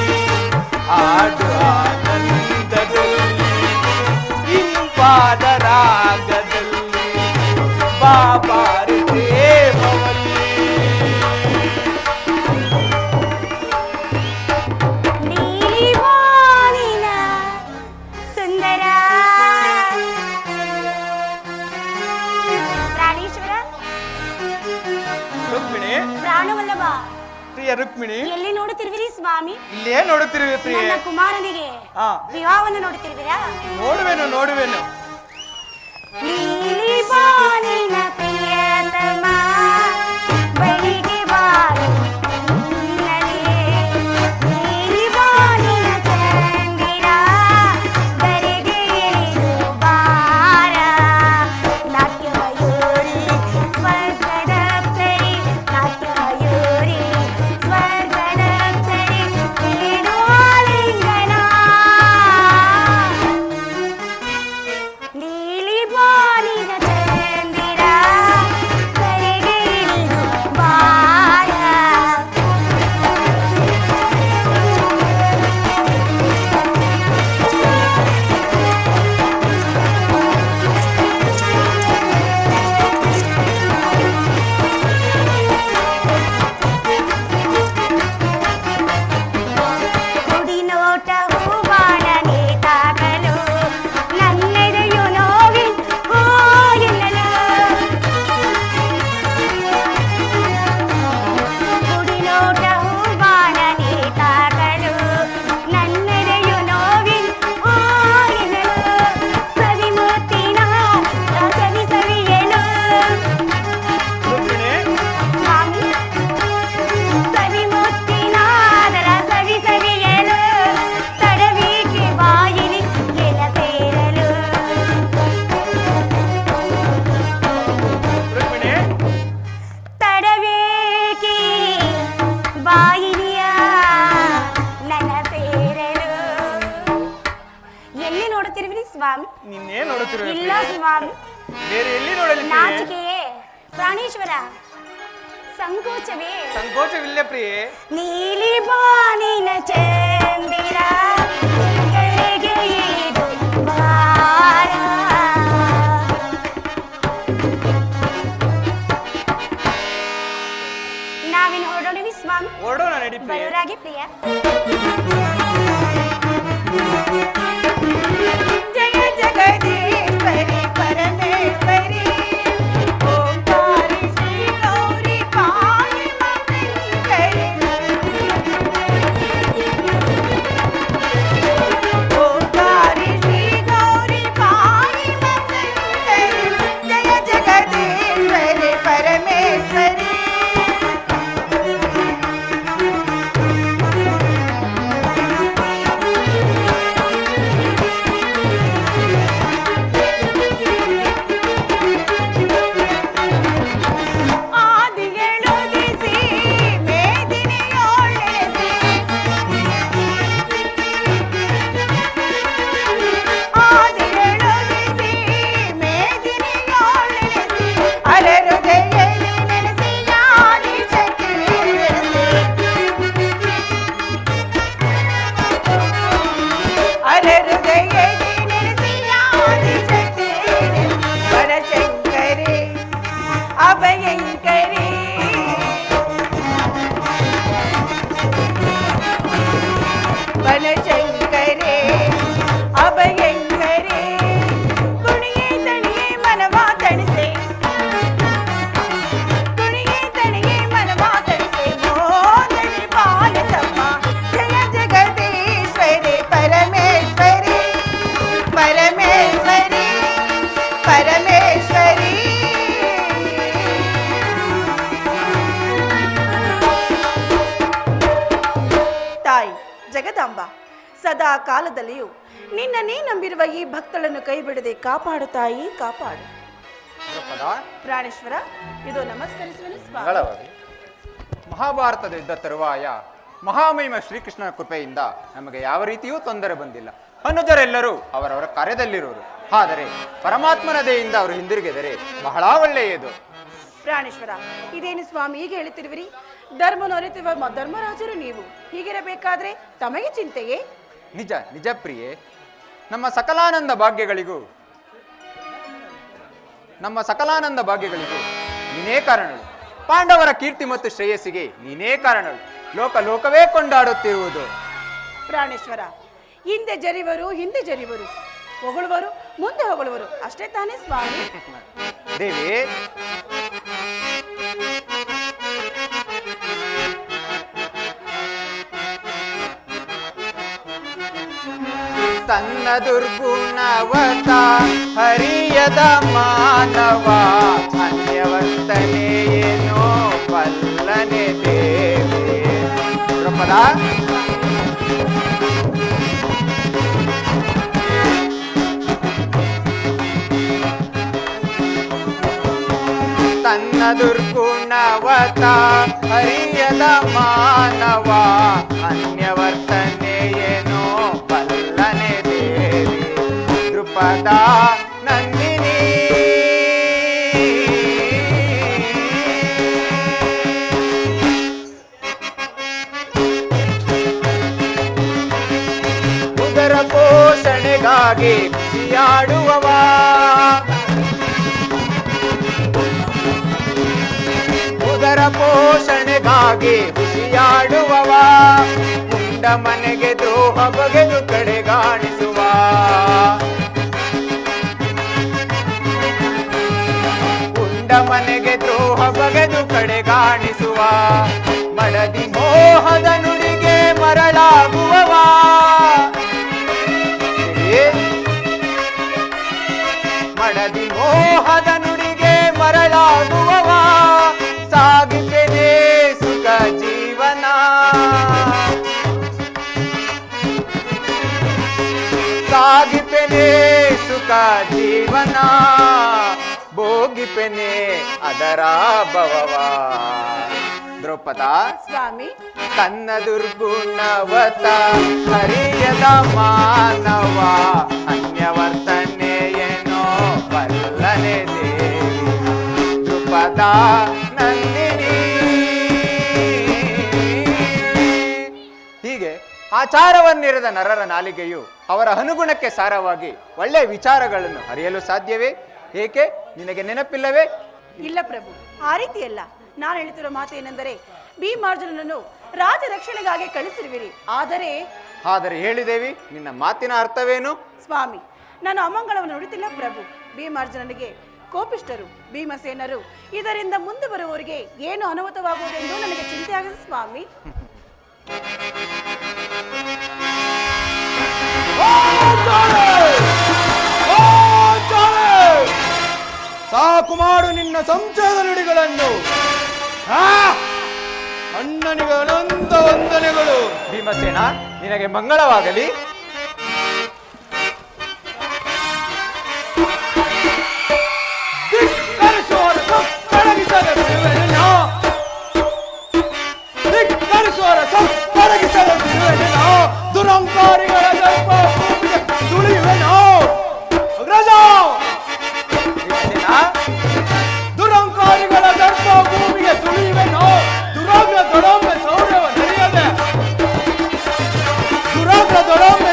ಆಡು ಆನಂದದಲ್ಲಿ ಇಂಪಾದ ರಾಗದಲ್ಲಿ ಬಾಬಾರೆ ಪ್ರೇಮವಲ್ಲಿ ನೀವಾನಿನ ಸುಂದರ ಪ್ರಾಣೇಶ್ವರ ರುಕ್ಮಿಣಿ ಪ್ರಾಣವಲ್ಲಭ ಪ್ರಿಯ ರುಕ್ಮಿಣಿ ಎಲ್ಲಿ ನೋಡುತ್ತಿರುವಿರಿ ಸ್ವಾಮಿ? ಇಲ್ಲೇ ನೋಡುತ್ತಿರುವೆ ಪ್ರಿಯ ನನ್ನ ಕುಮಾರನಿಗೆ ಹಾ ವಿವಾಹವನ್ನು ನೋಡುತ್ತಿರುವಿರಾ? ನೋಡುವೆನು ನೀಲಿ ಬಾನಿನ ಪ್ರಿಯತಮ ಬಳಿಗೆ ಬಾರು ನಿನ್ನದೇ. ನೀಲಿ ಬಾನಿನ ಚಂದಿರ ಬರೆಗೆ ಇಳಿದು ಬಾರ. ನಾಟ್ಯಮಯೂರಿ ಸ್ವರ್ಗದ ಪ್ತರಿ, ನಾಟ್ಯಮಯೂರಿ ಸ್ವರ್ಗದ ಪ್ತರಿ, ನೀಡು ಆಲಿಂಗನ. ನೀಲಿ ಬಾನಿನ ಚಂದಿರ ಕರೆಗೆ ಇಳಿದು ಬಾರ. ಕುಡಿ ನೋಟ ಹೂವಾಣ ನೇತಾಗಲು ನನ್ನೆದೆಯು ನೋವಿನ ಹಾಯೆನ್ನಲು. ಕುಡಿ ನೋಟ ಹೂವಾಣ ನೇತಾಗಲು ನನ್ನೆದೆಯು ನೋವಿನ ಹಾಯೆನ್ನಲು. ಸವಿ ಮುತ್ತಿನ ಸವಿ ಸವಿಯಲು ರುಕ್ಮಿಣಿ ಸ್ವಾಮಿ. ಸವಿ ಮುತ್ತಿನಾದರ ಸವಿ ಸವಿಯಲು ತಡವೇಕೆ ಬಾಯಿಲಿ ಎಲ ಸೇರಲು. ರುಕ್ಮಿಣಿ ತಡವೇಕೆ ಬಾಯಿಲಿಯ ನನ್ನ ಸೇರಲು. ಎಲ್ಲಿ ನೋಡುತ್ತಿರುವಿರಿ ಸ್ವಾಮಿ? ನಿನ್ನೇ ನೋಡುತ್ತಿರುವೆ ಇಲ್ಲ ಪ್ರಿಯೆ. ಸ್ವಾಮಿ, ಬೇರೆ ಎಲ್ಲಿ ನೋಡಲಿ ಪ್ರಿಯೆ? ನಾಚಿಕೆಯೇ ಪ್ರಾಣೇಶ್ವರ, ಸಂಕೋಚವೇ. ಸಂಕೋಚವಿಲ್ಲ ಪ್ರಿಯೆ. ನೀಲಿ ಬಾನಿನ ಚಂದಿರ ಕರೆಗೆ ಇಳಿದು ಬಾರ. ನಾವಿನ್ನು ಹೊರಡೋಣವಿ ಸ್ವಾಮಿ? ಹೊರಡೋಣ ನಡಿ ಪ್ರಿಯೆ. ಬರೋರಾಗಿ ಪ್ರಿಯ. ಜಯ ಜಗದೀಶ್ವರಿ ಪರಮೇಶ್ವರಿ ಓಂಕಾರಿ ಶ್ರೀ ಗೌರಿ ಪಾಯಿ ಮಂಗಲಕರಿ. ಓಂಕಾರಿ ಶ್ರೀ ಗೌರಿ ಪಾಯಿ ಮಂಗಲಕರಿ. ಜಯ ಜಗದೀಶ್ವರಿ ಪರಮೇಶ್ವರಿ. ತಾಯಿ ಜಗದಾಂಬ ಸದಾ ಕಾಲದಲ್ಲಿಯೂ ನಿನ್ನನ್ನೇ ನಂಬಿರುವ ಈ ಭಕ್ತಳನ್ನು ಕೈ ಬಿಡದೆ ಕಾಪಾಡು ತಾಯಿ, ಕಾಪಾಡು. ಪ್ರಾಣೇಶ್ವರ, ಇದು ನಮಸ್ಕರಿಸುವನು ಸ್ವಾಮಿ. ಮಂಗಳವಾಗಲಿ. ಮಹಾಭಾರತದ ಯುದ್ಧ ತರುವಾಯ ಮಹಾಮಹಿಮ ಶ್ರೀಕೃಷ್ಣನ ಕೃಪೆಯಿಂದ ನಮಗೆ ಯಾವ ರೀತಿಯೂ ತೊಂದರೆ ಬಂದಿಲ್ಲ. ಅನುಜರೆಲ್ಲರೂ ಅವರವರ ಕಾರ್ಯದಲ್ಲಿರುವರು. ಆದರೆ ಪರಮಾತ್ಮನ ದಯೆಯಿಂದ ಅವರು ಹಿಂದಿರುಗಿದರೆ ಬಹಳ ಒಳ್ಳೆಯದು. ಪ್ರಾಣೇಶ್ವರ, ಇದೇನು ಸ್ವಾಮಿ ಹೀಗೆ ಹೇಳುತ್ತಿರುವಿರಿ? ಧರ್ಮನೊರೆತಿರುವ ಧರ್ಮರಾಜರು ನೀವು. ಹೀಗಿರಬೇಕಾದ್ರೆ ತಮಗೆ ಚಿಂತೆಯೇ? ನಿಜ ನಿಜ ಪ್ರಿಯೆ. ನಮ್ಮ ಸಕಲಾನಂದ ಭಾಗ್ಯಗಳಿಗೂ ನೀನೇ ಕಾರಣಳು. ಪಾಂಡವರ ಕೀರ್ತಿ ಮತ್ತು ಶ್ರೇಯಸ್ಸಿಗೆ ನೀನೇ ಕಾರಣಳು. ಲೋಕವೇ ಕೊಂಡಾಡುತ್ತಿರುವುದು. ಪ್ರಾಣೇಶ್ವರ, ಹಿಂದೆ ಜರಿವರು, ಹಿಂದೆ ಜರಿವರು, ಹೊಗಳುವರು, ಮುಂದೆ ಹೊಗಳುವರು, ಅಷ್ಟೇ ತಾನೇ ಸ್ವಾಮಿ? ದೇವಿ, ತನ್ನ ದುರ್ಗುಣವತ ಹರಿಯದ ಮಾನವ ಅನ್ಯವರ್ತನೆಯೇನೋ ಪಲ್ಲನೆ ದೇವಿ. ದ್ರೌಪದ, ತನ್ನ ದುರ್ಗುಣವತ ಹರಿಯದ ಮಾನವ ಅನ್ಯವರ್ತನೆಯೇನೋ ಪಲ್ಲನೆ ದೇವಿ. ದೃಪದ ನಂದಿನಿ, ಉದರ ಪೋಷಣೆಗಾಗಿ ಖುಷಿಯಾಡುವವ, ಉದರ ಪೋಷಣೆಗಾಗಿ ಖುಷಿಯಾಡುವವ, ಉಂಡ ಮನೆಗೆ ದ್ರೋಹ ಬಗೆದು ಕಡೆಗಾಣಿಸುವ, ಉಂಡ ಮನೆಗೆ ದ್ರೋಹ ಬಗೆದು ಕಡೆಗಾಣಿಸುವ, ಮಡದಿ ಮೋಹದ ನುಡಿಗೆ ಮರಳಾಗುವವ, ಮಡದಿ ಮೋಹದ ನುಡಿಗೆ ಮರಳಾಗುವವ, ಸಾಗಿಪೆನೆ ಸುಖ ಜೀವನ, ಸಾಗಿಪೆನೆ ಸುಖ ಜೀವನ, ಭೋಗಿಪೆನೆ ಅದರ ಭವವ. ದ್ರೌಪದ, ಸ್ವಾಮಿ, ತನ್ನ ದುರ್ಗುಣವತ ಹರಿಯದ ಮಾನವ ಅನ್ಯವರ್ತನೆಯೇನೋ ಪಲ್ಲನೆ ದೇವಿ. ದ್ರುಪದ ನಂದಿನಿ. ಹೀಗೆ ಆಚಾರವನ್ನಿರದ ನರರ ನಾಲಿಗೆಯು ಅವರ ಅನುಗುಣಕ್ಕೆ ಸಾರವಾಗಿ ಒಳ್ಳೆಯ ವಿಚಾರಗಳನ್ನು ಅರಿಯಲು ಸಾಧ್ಯವೇ? ಏಕೆ, ನಿನಗೆ ನೆನಪಿಲ್ಲವೇ? ಇಲ್ಲ ಪ್ರಭು, ಆ ರೀತಿಯಲ್ಲ. ನಾನು ಹೇಳ್ತಿರೋ ಮಾತೇನೆಂದರೆ, ಭೀಮಾರ್ಜುನನನ್ನು ರಾಜ ರಕ್ಷಣೆಗಾಗಿ ಕಳಿಸಿರುವಿರಿ. ಆದರೆ ಹೇಳಿದೇವಿ, ನಿನ್ನ ಮಾತಿನ ಅರ್ಥವೇನು? ಸ್ವಾಮಿ, ನಾನು ಅಮಂಗಳವನ್ನು ನುಡಿತಿಲ್ಲ ಪ್ರಭು. ಭೀಮಾರ್ಜುನನಿಗೆ ಕೋಪಿಷ್ಟರು, ಭೀಮಸೇನರು, ಇದರಿಂದ ಮುಂದೆ ಬರುವವರಿಗೆ ಏನು ಅನಾಹುತವಾಗುವುದೆಂದು ನನಗೆ ಚಿಂತೆ ಆಗಿದೆ ಸ್ವಾಮಿ. ಸಾಕು ಮಾಡು ನಿನ್ನ ಸಂಚಯದ ನುಡಿಗಳನ್ನು. ಅಣ್ಣನಿಗೆ ಅನಂತ ವಂದನೆಗಳು. ಭೀಮಸೇನ, ನಿನಗೆ ಮಂಗಳವಾಗಲಿ. ದುರಂಕಾರಿಗಳ ತುಳಿಯುವೆನೋ ಅಗ್ರಜ, ದುರಂಕಾರಿಗಳ ದರ್ಪ ಭೂಮಿಗೆ ತುಳಿಯುವೆನೋ. ದುರಾಗ್ರ ದೊಡೊಮ್ಮೆ ಸೌರ್ಯವ ನಡೆಯದೆ, ದುರಾಗ್ರ ದೊಡೊಮ್ಮೆ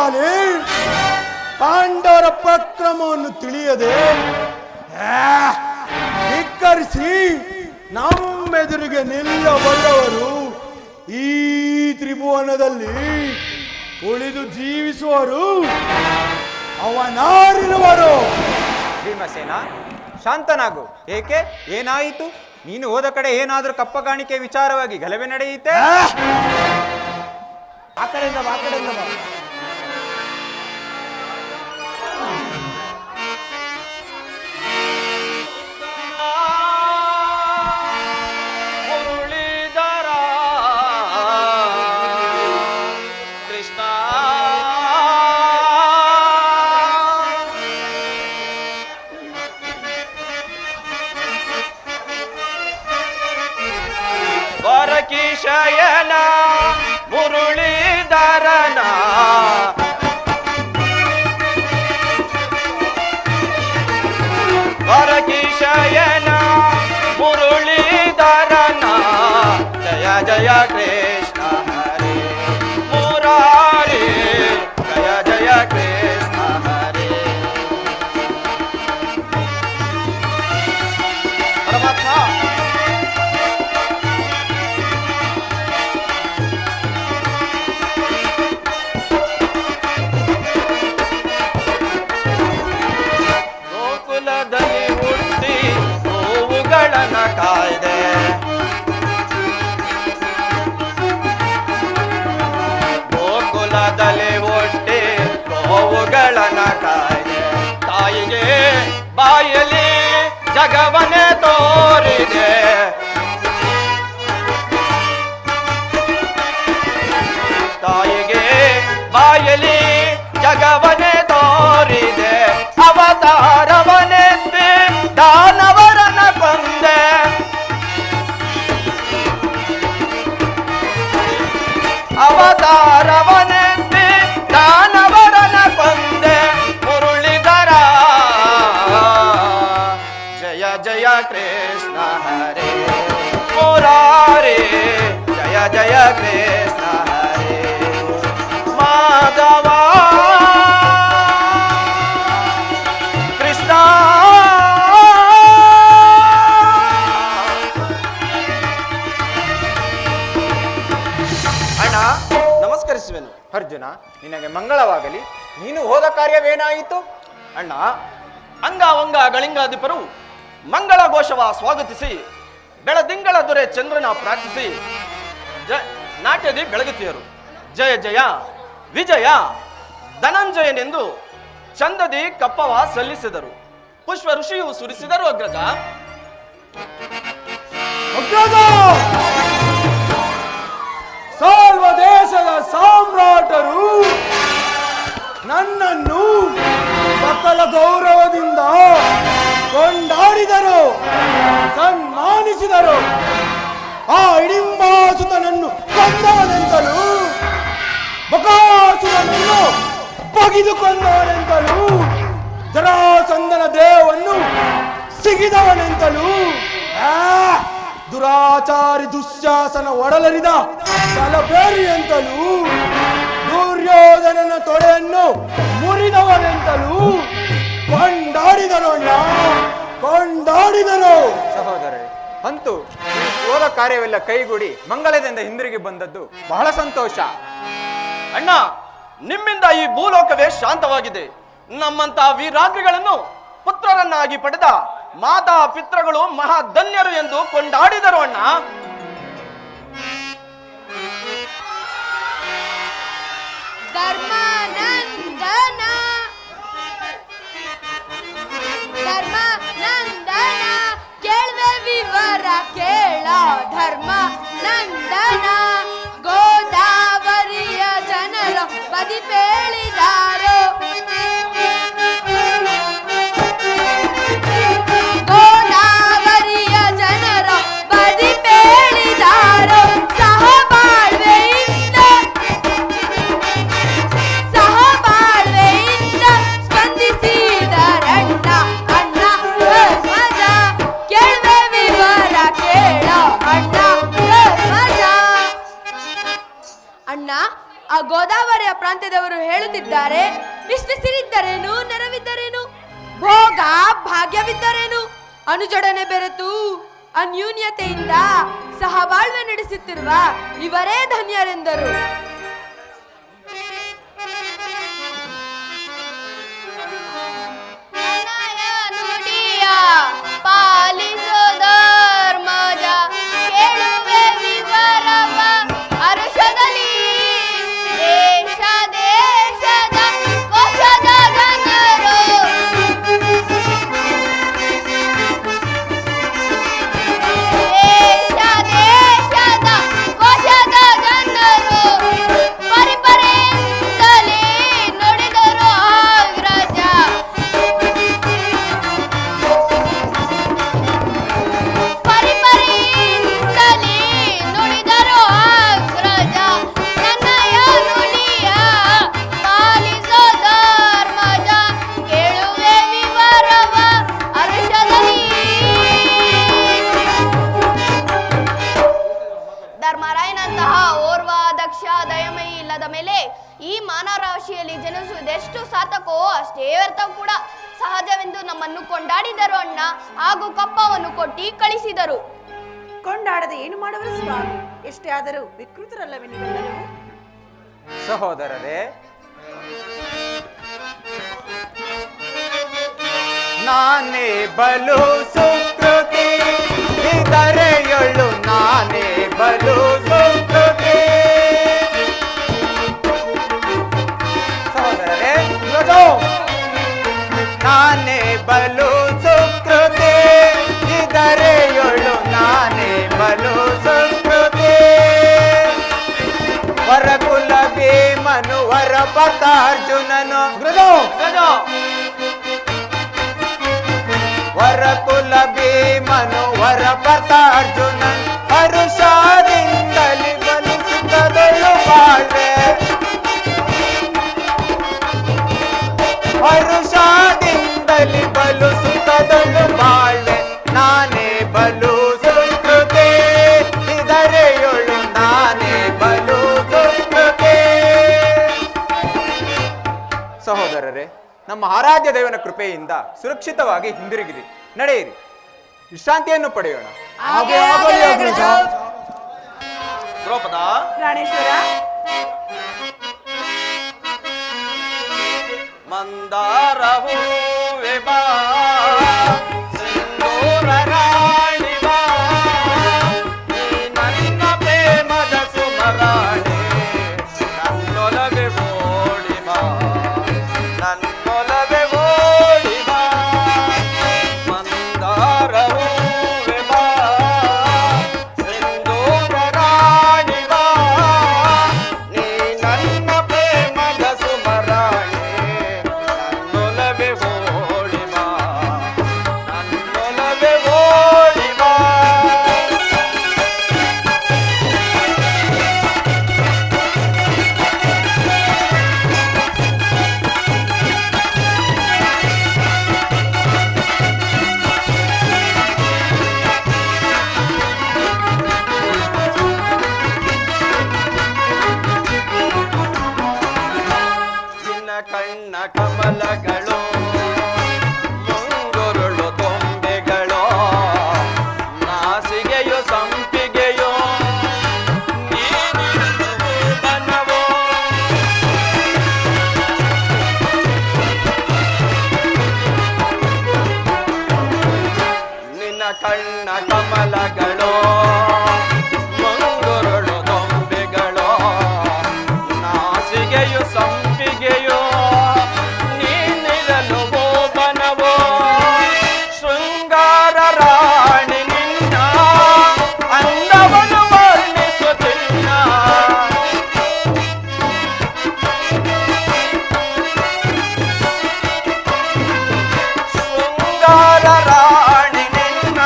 ಪಾಂಚಾಲಿ ಪಾಂಡವರ ಪರಾಕ್ರಮವನ್ನು ತಿಳಿಯದೆ ಧಿಕ್ಕರಿಸಿ ನಮ್ಮೆದುರಿಗೆ ನಿಲ್ಲಬಲ್ಲವರು ಈ ತ್ರಿಭುವನದಲ್ಲಿ ಉಳಿದು ಜೀವಿಸುವರು ಅವನಾರಿರುವರು. ಭೀಮಸೇನ, ಶಾಂತನಾಗು. ಏಕೆ? ಏನಾಯಿತು? ನೀನು ಹೋದ ಕಡೆ ಏನಾದರೂ ಕಪ್ಪಗಾಣಿಕೆ ವಿಚಾರವಾಗಿ ಗಲಭೆ ನಡೆಯುತ್ತೆ? ಆ ಕಡೆಯಿಂದ ಬಾ, ಆ ಕಡೆಯಿಂದ ಬಾ. ಮುರಳೀಧರ ಕೃಷ್ಣ ವರಕಿಶಯನ ಮುರಳೀಧರನ ವರಕಿಶಯನ ಮುರಳೀಧರನ ಜಯ ಜಯ ಕೃಷ್ಣ ಹರೇ ಮುರಾರಿ ಜಯ ಜಯ ಕೃಷ್ಣ ಹರೇ. ಪರಮಾತ್ಮ ಗೋಕುಲದಲ್ಲಿ ಹುಟ್ಟಿ ಗೋವುಗಳನ್ನ ಕಾಯ್ದೆ, ಗೋಕುಲದಲ್ಲಿ ಹುಟ್ಟಿ ಗೋವುಗಳನ್ನ ಕಾಯ್ದೆ, ತಾಯಿಗೆ ಬಾಯಲ್ಲಿ ಜಗವನ್ನೇ ತೋರಿದೆ, ತಾಯಿಗೆ ಬಾಯಲ್ಲಿ ಜಗವನ್ನೇ ತೋರಿದೆ, ಅವತಾರವನೆತ್ತಿ ದಾನವರನ ಕೊಂದೆ, ಅವತಾರವನೆತ್ತಿ ದಾನವರನ ಕೊಂದೆ, ಮುರಳೀಧರ ಜಯ ಜಯ ಕೃಷ್ಣ ಹರೇ ಮುರಾರಿ ಜಯ ಜಯ ಕೃಷ್ಣ ಹರೇ ಮಾಧವ ಕೃಷ್ಣ. ಅಣ್ಣ ನಮಸ್ಕರಿಸುವೆನು. ಅರ್ಜುನ, ನಿನಗೆ ಮಂಗಳವಾಗಲಿ. ನೀನು ಹೋದ ಕಾರ್ಯವೇನಾಯಿತು? ಅಣ್ಣ, ಅಂಗಾವಂಗ ಗಳಿಂಗಾಧಿಪರು ಮಂಗಳ ಘೋಷವ ಸ್ವಾಗತಿಸಿ ಬೆಳದಿಂಗಳ ದೊರೆ ಚಂದ್ರನ ಪ್ರಾರ್ಥಿಸಿ ನಾಟ್ಯದಿ ಬೆಳಗುತ್ತಿಯರು ಜಯ ಜಯ ವಿಜಯ ಧನಂಜಯನೆಂದು ಚಂದದಿ ಕಪ್ಪವ ಸಲ್ಲಿಸಿದರು. ಪುಷ್ಪ ಋಷಿಯು ಸುರಿಸಿದರು. ಅಗ್ರಜ ಅಗ್ರಜ! ಸರ್ವ ದೇಶದ ಸಾಮ್ರಾಟರು ನನ್ನನ್ನು ಸಕಲ ಗೌರವದಿಂದ ಕೊಂಡಾಡಿದರು, ಸನ್ಮಾನಿಸಿದರು. ಆ ಹಿಡಿಂಬಾಸುತನನ್ನು ಕೊಂದವನೆಂತಲೂ ಬಕಾಸುರನನ್ನು ಬಗಿದುಕೊಂಡವನೆಂತಲೂ ಜರಾಸಂಧನ ದೇಹವನ್ನು ಸಿಗಿದವನೆಂತಲೂ ದುರಾಚಾರಿ ದುಶ್ಯಾಸನ ಒಡಲರಿದ ತಲಬೇರಿಯಂತಲೂ ದುರ್ಯೋಧನನ ತೊಡೆಯನ್ನು ಮುರಿದವನೆಂತಲೂ ಕೊಂಡಾಡಿದರು ಕೊಂಡಾಡಿದರು. ಸಹೋದರರೇ, ಅಂತೂ ಈ ಹೋದ ಕಾರ್ಯವೆಲ್ಲ ಕೈಗೂಡಿ ಮಂಗಳದಿಂದ ಹಿಂದಿರುಗಿ ಬಂದದ್ದು ಬಹಳ ಸಂತೋಷ. ಅಣ್ಣ, ನಿಮ್ಮಿಂದ ಈ ಭೂಲೋಕವೇ ಶಾಂತವಾಗಿದೆ. ನಮ್ಮಂತ ವೀರಾಗ್ರಿಗಳನ್ನು ಪುತ್ರರನ್ನಾಗಿ ಪಡೆದ ಮಾತಾ ಪಿತೃಗಳು ಮಹಾಧನ್ಯರು ಎಂದು ಕೊಂಡಾಡಿದರು. ಅಣ್ಣ, ಧರ್ಮಾನಂದನ ಧರ್ಮಾನಂದನ ಕೇಳ್ವೆ ವಿವರ ಕೇಳ ಧರ್ಮಾನಂದನ ಗೋದಾವರಿಯ ಜನರು ಬದಿಪೇಳಿದಾರೋ ಗೋದಾವರಿಯ ಜನರು ಬದಿಪೇಳಿದಾರೋ ಸಹಬಾಳ್ವೆಯಿಂದ ಸ್ಪಂದಿಸಿದರಣ್ಣ ಅಣ್ಣ ಮಜ ಕೇಳ್ವೆ ವಿವರ ಕೇಳ ಅಣ್ಣ ಮಜ. ಅಣ್ಣ, ಆ ಗೋದಾವರಿಯ ಪ್ರಾಂತ್ಯದವರು ಹೇಳುತ್ತಿದ್ದಾರೆ, ಇಷ್ಟು ಸಿರಿದ್ದರೇನು, ನೆರವಿದ್ದರೇನು, ಭೋಗ ಭಾಗ್ಯವಿದ್ದರೇನು, ಅನುಜೊಡನೆ ಬೆರೆತು ಅನ್ಯೂನ್ಯತೆಯಿಂದ ಸಹಬಾಳ್ವೆ ನಡೆಸುತ್ತಿರುವ ಇವರೇ ಧನ್ಯರೆಂದರು. ಪಾಲಿಸೋ ಧರ್ಮಜ ಕೇಳುವೆ ವಿವರವ ಅರುಷದಲ್ಲಿ ದೇಶ ದೇಶದ ಕೋಶದ ಜನರು ದೇಶ ದೇಶದ ಕೋಶದ ಜನರು ಪರಿಪರಿಂದಲೇ ನುಡಿದರು ಅಗ್ರಜ ಪರಿಪರಿಂದಲೇ ನುಡಿದರು ಅಗ್ರಜ ನನ್ನಯ ನುಡಿಯ ಪಾಲಿಸೋ ಧರ್ಮಜ ಕೇಳುವೆ ವಿವರವ ಅರುಷದಲ್ಲಿ ಧರ್ಮರಾಯನಂತಹ ಓರ್ವ ದಕ್ಷ ದಯಮಯಿ ಇಲ್ಲದ ಮೇಲೆ ಈ ಮಾನವ ರಾಶಿಯಲ್ಲಿ ಜನಿಸುವುದೆಷ್ಟು ಸಾರ್ಥಕವೋ ಅಷ್ಟೇ ವ್ಯರ್ಥ ಕೂಡ. ಸಹಜವೆಂದು ನಮ್ಮನ್ನು ಕೊಂಡಾಡಿದರು ಅಣ್ಣ, ಹಾಗೂ ಕಪ್ಪವನ್ನು ಕೊಟ್ಟಿ ಕಳಿಸಿದರು. ಕೊಂಡಾಡದೆ ಏನು ಮಾಡುವರು ಸ್ವಾಮಿ? ಎಷ್ಟೇ ಆದರೂ ವಿಕೃತರಲ್ಲವೇ ನೀವೆಲ್ಲರೂ? ಸಹೋದರರೇ, ನಾನೇ ಬಲು ಸುಕೃತಿ ಇದರೆಯೊಳು ನಾನೇ ಬಲು ಸುಕೃತಿ. ಸಹೋದರರೇ, ನಾನೇ ಬಲು ಸುಕೃತಿ ಇದರೆಯೊಳು ನಾನೇ ಬಲು ಸುಕೃತಿ. ವರಕುಲ ಭೀಮನು ವರಪತಾರ್ಜುನನು ವರಕುಲ ಭೀಮನು ವರಪತಾರ್ಜುನನ್ ಹರುಷಾದಿಂದಲಿ ಬಲಿಸುತ್ತದಳು ಬಾಳ್ವೆ. ಹರುಷಾದಿಂದಲಿ ಬಲಿಸುತ್ತದಳು ಬಾಳ್ವೆ. ನಾನೇ ಬಲು ಸುಕೃತಿ ಇದರೆಯೊಳು ನಾನೇ ಬಲು ಸುಕೃತಿ. ಸಹೋದರರೇ, ನಮ್ಮ ಆರಾಧ್ಯ ದೇವನ ಕೃಪೆಯಿಂದ ಸುರಕ್ಷಿತವಾಗಿ ಹಿಂದಿರುಗಿರಿ. ನಡೆಯಿರಿ, ವಿಶ್ರಾಂತಿಯನ್ನು ಪಡೆಯೋಣ. ದ್ರೌಪದ, ಪ್ರಾಣೇಶ್ವರ, ಮಂದಾರವು ಬಾ ಸಿಂಧೂರ ರಾಣಿ ಬಾ, ನೀ ನನ್ನ ಪ್ರೇಮದ ಸುಮರಾಣಿ ನನ್ನೊಲವೆ ಓಡಿ ಬಾ, ನನ್ನೊಲವೆ ಓಡಿ ಬಾ. ಮಂದಾರವು ಬಾ ಸಿಂಧೂರ ರಾಣಿ ಬಾ, ನೀ ನನ್ನ ಪ್ರೇಮದ ಸುಮರಾಣಿ ನನ್ನೊಲವೆ ಓಡಿ ಬಾ, ನನ್ನೊಲವೆ ಓಡಿ ಬಾ. ನಿನ್ನ ಕಣ್ಣ ಕಮಲಗಳು ಮುಂಗುರುಳು ತೊಂಬೆಗಳು, ನಾಸಿಗೆಯು ಸಂಪಿಗೆಯೋ ನೀನಿರುವುದು ಬನವೋ. ನಿನ್ನ ಕಣ್ಣ ಕಮಲಗಳು ಮುಂಗುರುಳು ತೊಂಬೆಗಳು, ನಾಸಿಗೆಯು ಸಂಪಿಗೆಯೋ ನೀನಿರಲು ಬೋಬನವೋ. ಶೃಂಗಾರ ರಾಣಿ ನಿನ್ನ ಅಂದವನ್ನು ವರ್ಣಿಸುತ್ತಿಲ್ಲ, ಶೃಂಗಾರ ರಾಣಿ ನಿನ್ನ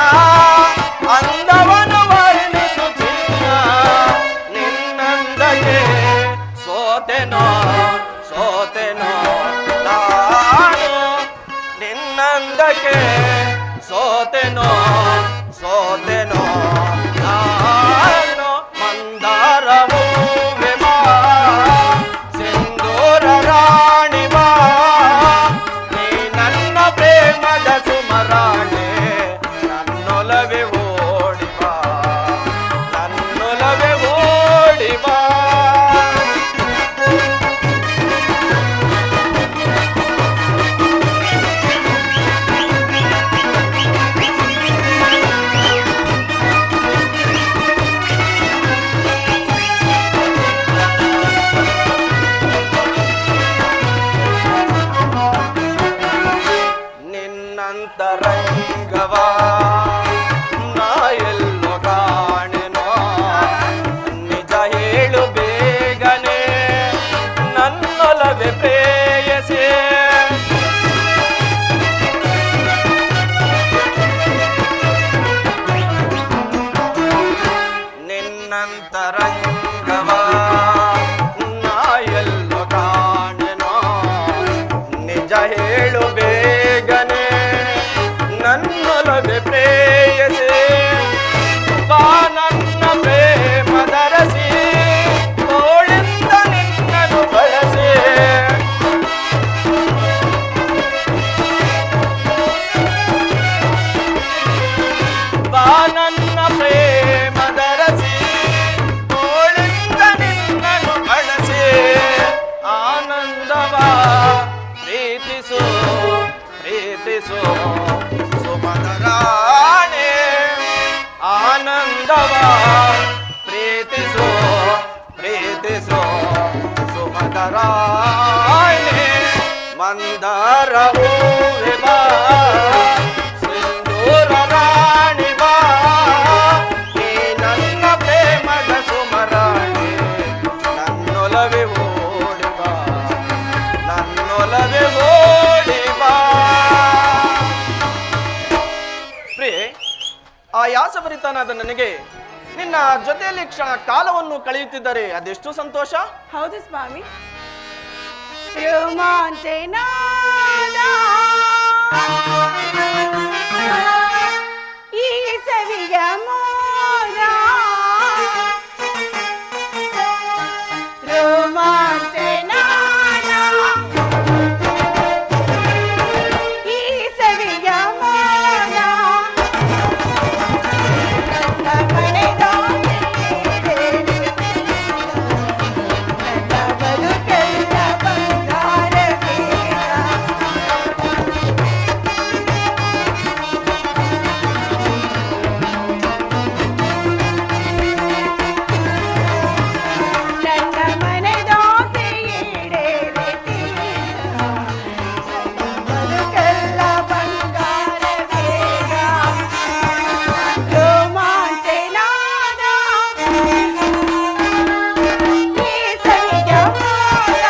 ಅಂದವನ್ನು ವರ್ಣಿಸುತ್ತಿಲ್ಲ. ನಿನ್ನಂದಗೆ ಸೋತೆನೋ ಸೋತೆನೋ ನಾನು, ನಿನ್ನಂದಕ್ಕೆ ಸೋತೆನೋ ಸೋತೆನೋ ನಾನು. ಮಂದಾರವು ಬಾ ಪ್ರೀತಿಸೋ ಪ್ರೀತಿಸೋ ಸುಮಧರಾಯಣೆ ಮಂದಾರ ಹೂವೆ ಬಾ ಸಿಂಧೂರ ರಾಣಿ ಬಾ ನೀ ನನ್ನ ಪ್ರೇಮದ ಸುಮರಾಣಿ ನನ್ನೊಲವೇ ಓಡಿ ಬಾ ನನ್ನೊಲವೇ ಓಡಿ ಬಾ. ಪ್ರಿಯೆ, ಆಯಾಸಭರಿತನಾದ ನನಗೆ ನಿನ್ನ ಜೊತೆಯಲ್ಲಿ ಕ್ಷಣ ಕಾಲವನ್ನು ಕಳೆಯುತ್ತಿದ್ದರೆ ಅದೆಷ್ಟು ಸಂತೋಷ. ಹೌದು ಸ್ವಾಮಿ. ರೋಮಾಂಚನಾದ ಈ ಸವಿಯ ಮೋದ ರೋಮಾಂಚನಾದ ಈ ಸವಿಯ ಮೋದ ನನ್ನ ಮನೆದ ನನ್ನ ಬದುಕೆಲ್ಲ ಬಂಗಾರ ನನ್ನ ಮನೆದಾಸೆ ಈಡೇರಿತಿ ನನ್ನ ಬದುಕೆಲ್ಲ ಬಂಗಾರ ಬೇಗ ರೋಮಾಂಚನಾದ ಈ ಸವಿಯ ಮೋದ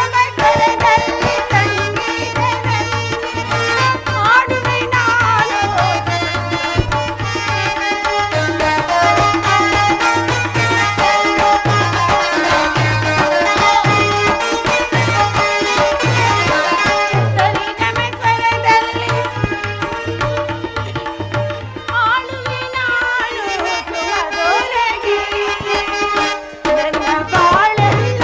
ಸಮಕರದಲ್ಲಿ ಸಂಗೀತದಲ್ಲಿ ಹಾಡುವೆ ನಾನು ಸರಿಗಮ ಸ್ವರದಲ್ಲಿ ಹಾಡುವೆ ನಾನು ಸುಮಧುರ ಗೀತೆ ನನ್ನ ಬಾಳೆಲ್ಲ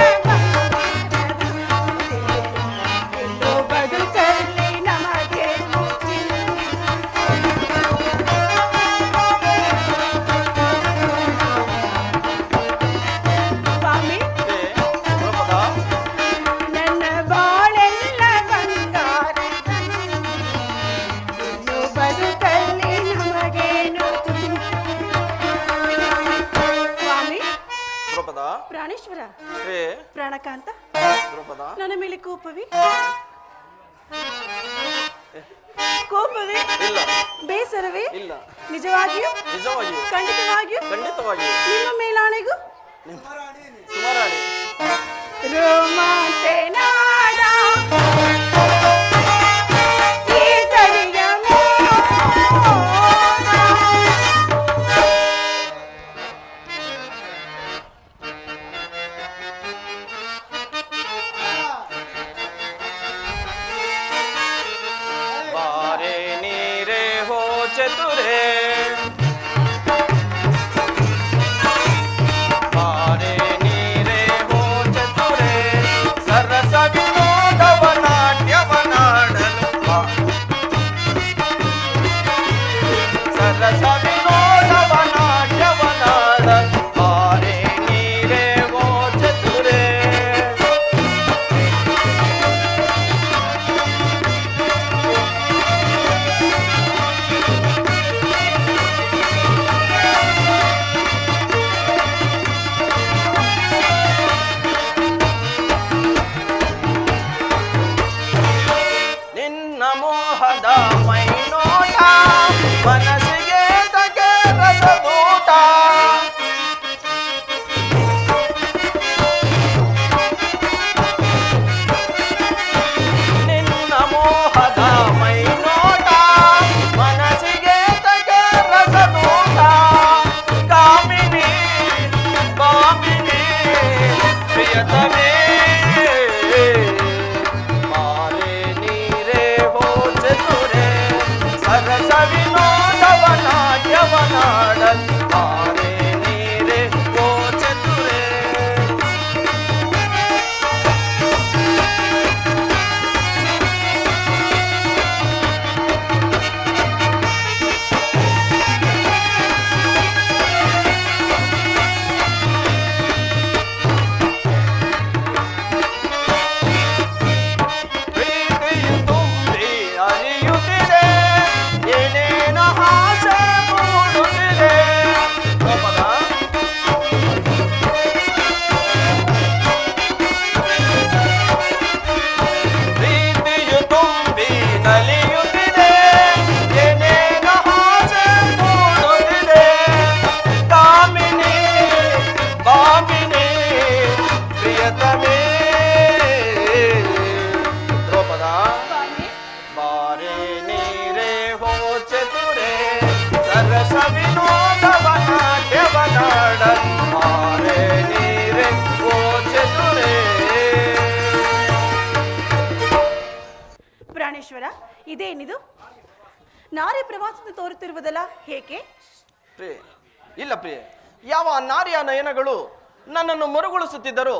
ಇಂದು ಬದುಕಲ್ಲಿ ನಮಗೆ ಮುಕ್ತಿ. ಸ್ವಾಮಿ, ನನ್ನ ಬಾಳೆಲ್ಲ ಬಂಗಾರ ಇಂದು ಬದುಕಲ್ಲಿ ನಮಗೇನು ಸ್ವಾಮಿ. ದ್ರೌಪದ, ಪ್ರಾಣೇಶ್ವರ, ಏ ಪ್ರಾಣಕಾಂತ, ದ್ರೌಪದ, ನನ್ನ ಮೇಲೆ ಕೋಪವೇ ಕೋಪವೇ ಇಲ್ಲ ಬೇಸರವೇ ಇಲ್ಲ ನಿಜವಾಗಿಯೂ ನಿಜವಾಗಿಯೂ ಖಂಡಿತವಾಗಿಯೂ ಖಂಡಿತವಾಗಿಯೂ ನಿಮ್ಮ ಮೇಲಾಣೆಗೂ ಸುಮರಾಣಿ ರೋಮಾಂಚನಾದ ಈ ಸವಿಯ ಮೋದ ಬಾರೆ ನೀರೆ ಹೋ ಚತುರೆ ಬಾರೆ ನೀರೆ ಹೋ ಚತುರೆ ಇದೇನಿದು ನಾರಿ ಪ್ರವಾಸದ ತೋರುತ್ತಿರುವುದಲ್ಲ, ಏಕೆ? ಪ್ರಿಯೆ, ಇಲ್ಲ ಪ್ರಿಯೆ, ಯಾವ ನಾರಿಯ ನಯನಗಳು ನನ್ನನ್ನು ಮರುಗೊಳಿಸುತ್ತಿದ್ದರು.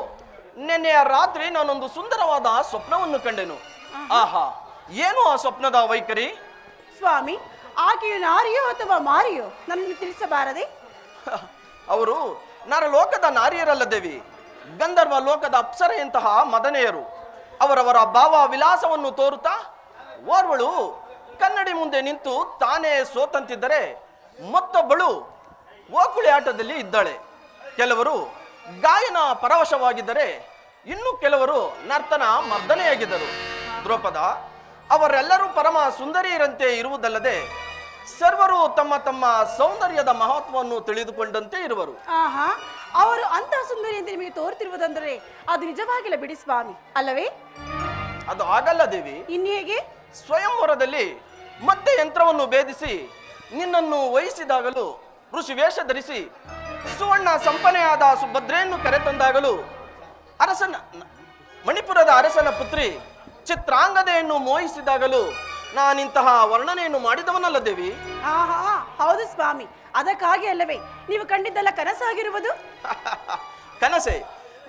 ನಿನ್ನೆಯ ರಾತ್ರಿ ನಾನೊಂದು ಸುಂದರವಾದ ಸ್ವಪ್ನವನ್ನು ಕಂಡೆನು. ಆಹಾ, ಏನು ಆ ಸ್ವಪ್ನದ ವೈಖರಿ? ಸ್ವಾಮಿ, ಆಕೆಯು ನಾರಿಯೋ ಅಥವಾ ಮಾರಿಯೋ ನಮಗೆ ತಿಳಿಸಬಾರದೆ? ಅವರು ನರಲೋಕದ ನಾರಿಯರಲ್ಲ ದೇವಿ, ಗಂಧರ್ವ ಲೋಕದ ಅಪ್ಸರೆಯಂತಹ ಮದನೆಯರು. ಅವರವರ ಭಾವ ವಿಲಾಸವನ್ನು ತೋರುತ್ತಾ ಓರ್ವಳು ಕನ್ನಡಿ ಮುಂದೆ ನಿಂತು ತಾನೇ ಸೋತಂತಿದ್ದರೆ ಮತ್ತೊಬ್ಬಳು ಓಕುಳಿ ಆಟದಲ್ಲಿ ಇದ್ದಾಳೆ. ಕೆಲವರು ಗಾಯನ ಪರವಶವಾಗಿದ್ದರೆ ಇನ್ನು ಕೆಲವರು ನರ್ತನ ಮರ್ದನೆಯಾಗಿದ್ದರು. ದ್ರೌಪದ ಅವರೆಲ್ಲರೂ ಪರಮ ಸುಂದರಿಯರಂತೆ ಇರುವುದಲ್ಲದೆ ಸರ್ವರು ತಮ್ಮ ತಮ್ಮ ಸೌಂದರ್ಯದ ಮಹತ್ವವನ್ನು ತಿಳಿದುಕೊಂಡಂತೆ ಇರುವರು. ಆಹಾ, ಅವರು ಅಂತಹ ಸುಂದರಿ ಅಂತ ನಿಮಗೆ ತೋರುತ್ತಿರುವುದಂದರೆ ಅದು ನಿಜವಾಗಿಲ್ಲ ಬಿಡಿ ಸ್ವಾಮಿ, ಅಲ್ಲವೇ? ಅದು ಆಗಲ್ಲ ದೇವಿ. ಇನ್ಹೇಗೆ? ಸ್ವಯಂವರದಲ್ಲಿ ಮತ್ತೆ ಯಂತ್ರವನ್ನು ಭೇದಿಸಿ ನಿನ್ನನ್ನು ವಹಿಸಿದಾಗಲೂ, ಋಷಿ ವೇಷ ಧರಿಸಿ ಸುವರ್ಣ ಸಂಪನೆಯಾದ ಸುಭದ್ರೆಯನ್ನು ಕರೆತಂದಾಗಲೂ, ಮಣಿಪುರದ ಅರಸನ ಪುತ್ರಿ ಚಿತ್ರಾಂಗದೆಯನ್ನು ಮೋಹಿಸಿದಾಗಲೂ ನಾನಿಂತಹ ವರ್ಣನೆಯನ್ನು ಮಾಡಿದವನಲ್ಲ ದೇವಿ. ಆಹಾ, ಹೌದು ಸ್ವಾಮಿ, ಅದಕ್ಕಾಗಿ ಅಲ್ಲವೇ ನೀವು ಕಂಡಿದ್ದೆಲ್ಲ ಕನಸಾಗಿರುವುದು? ಕನಸೆ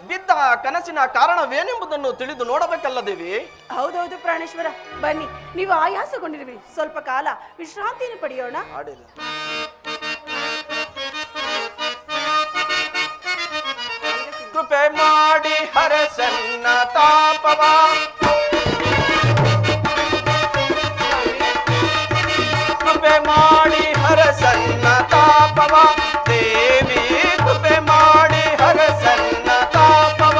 ಬಿದ್ದ ಕನಸಿನ ಕಾರಣವೇನೆಂಬುದನ್ನು ತಿಳಿದು ನೋಡಬೇಕಲ್ಲ ದೇವಿ. ಹೌದೌದು ಪ್ರಾಣೇಶ್ವರ, ಬನ್ನಿ, ನೀವು ಆಯಾಸಗೊಂಡಿರುವಿರಿ, ಸ್ವಲ್ಪ ಕಾಲ ವಿಶ್ರಾಂತಿಯನ್ನು ಪಡೆಯೋಣ. ಕೃಪೆ ಮಾಡಿ ಹರಸನ್ನ ತಾಪವ, ಕೃಪೆ ಮಾಡಿ ಹರಸನ್ನ ತಾಪವ, ದೇವಿ ಕೃಪೆ ಮಾಡಿ ಹರಸನ್ನ ತಾಪವ,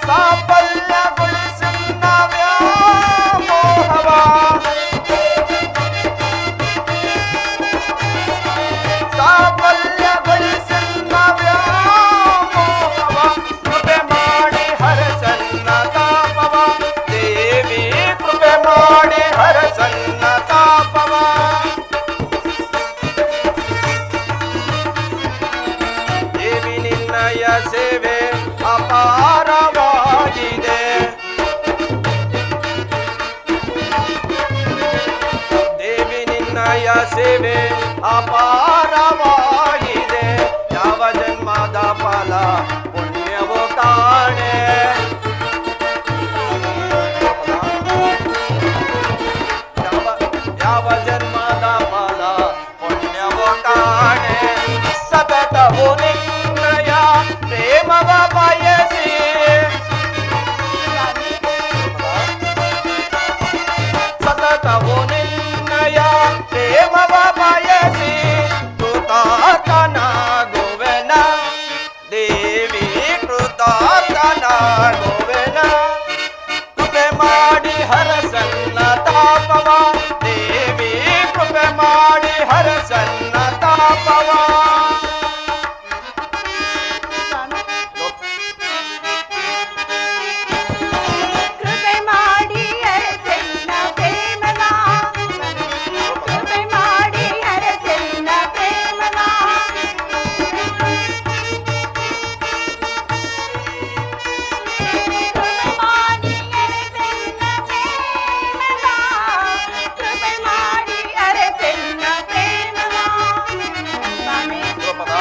ಸಾಫಲ್ಯಗೊಳಿಸನ್ನ ವ್ಯಾಮೋಹವ, ಸಾಫಲ್ಯಗೊಳಿಸನ್ನ ವ್ಯಾಮೋಹವ, ಕೃಪೆ ಮಾಡಿ ಹರಸನ್ನ ತಾಪವ, ದೇವಿ ಕೃಪೆ ಮಾಡಿ ಹರಸನ್ನ ತಾಪವ. ದೇವಿ ನಿನ್ನಯ ಸೇವೆ ಅಪಾರವಾಗಿದೆ, ದೇವಿ ನಿನ್ನಯ ಸೇವೆ ಅಪಾರವಾಗಿದೆ. ಯಾವ ಜನ್ಮದ ಫಲ ಪುಣ್ಯವೋ ಕಾಣೆ, ಯಾವ ಜನ್ಮದ ಫಲ ಪುಣ್ಯವೋ ಕಾಣೆ. ಸತತವು ನಿನ್ನಯ ಪ್ರೇಮವ ಬಯಸಿ, ಸತತವು ನಿನ್ನಯ ಪ್ರೇಮವ ಬಯಸಿ ಕೃತಾರ್ಥನಾಗುವೆನ, ದೇವಿ ಕೃತಾರ್ಥನಾಗುವೆನ, ಕೃಪೆ ಮಾಡಿ ಹರಸನ್ನ ತಾಪವ, ದೇವಿ ಕೃಪೆ ಮಾಡಿ ಹರಸನ್ನ ತಾಪವ. ಕೃಪೆ ಮಾಡಿ ಅರಸನ್ನ ಪ್ರೇಮನ, ಕೃಪೆ ಮಾಡಿ ಅರಸನ್ನ ಪ್ರೇಮನ, ಕೃಪೆ ಮಾಡಿ ಅರಸನ್ನ ಪ್ರೇಮನ, ಕೃಪೆ ಮಾಡಿ ಅರಸನ್ನ ಪ್ರೇಮನ. ಸ್ವಾಮಿ, ದ್ರೌಪದ,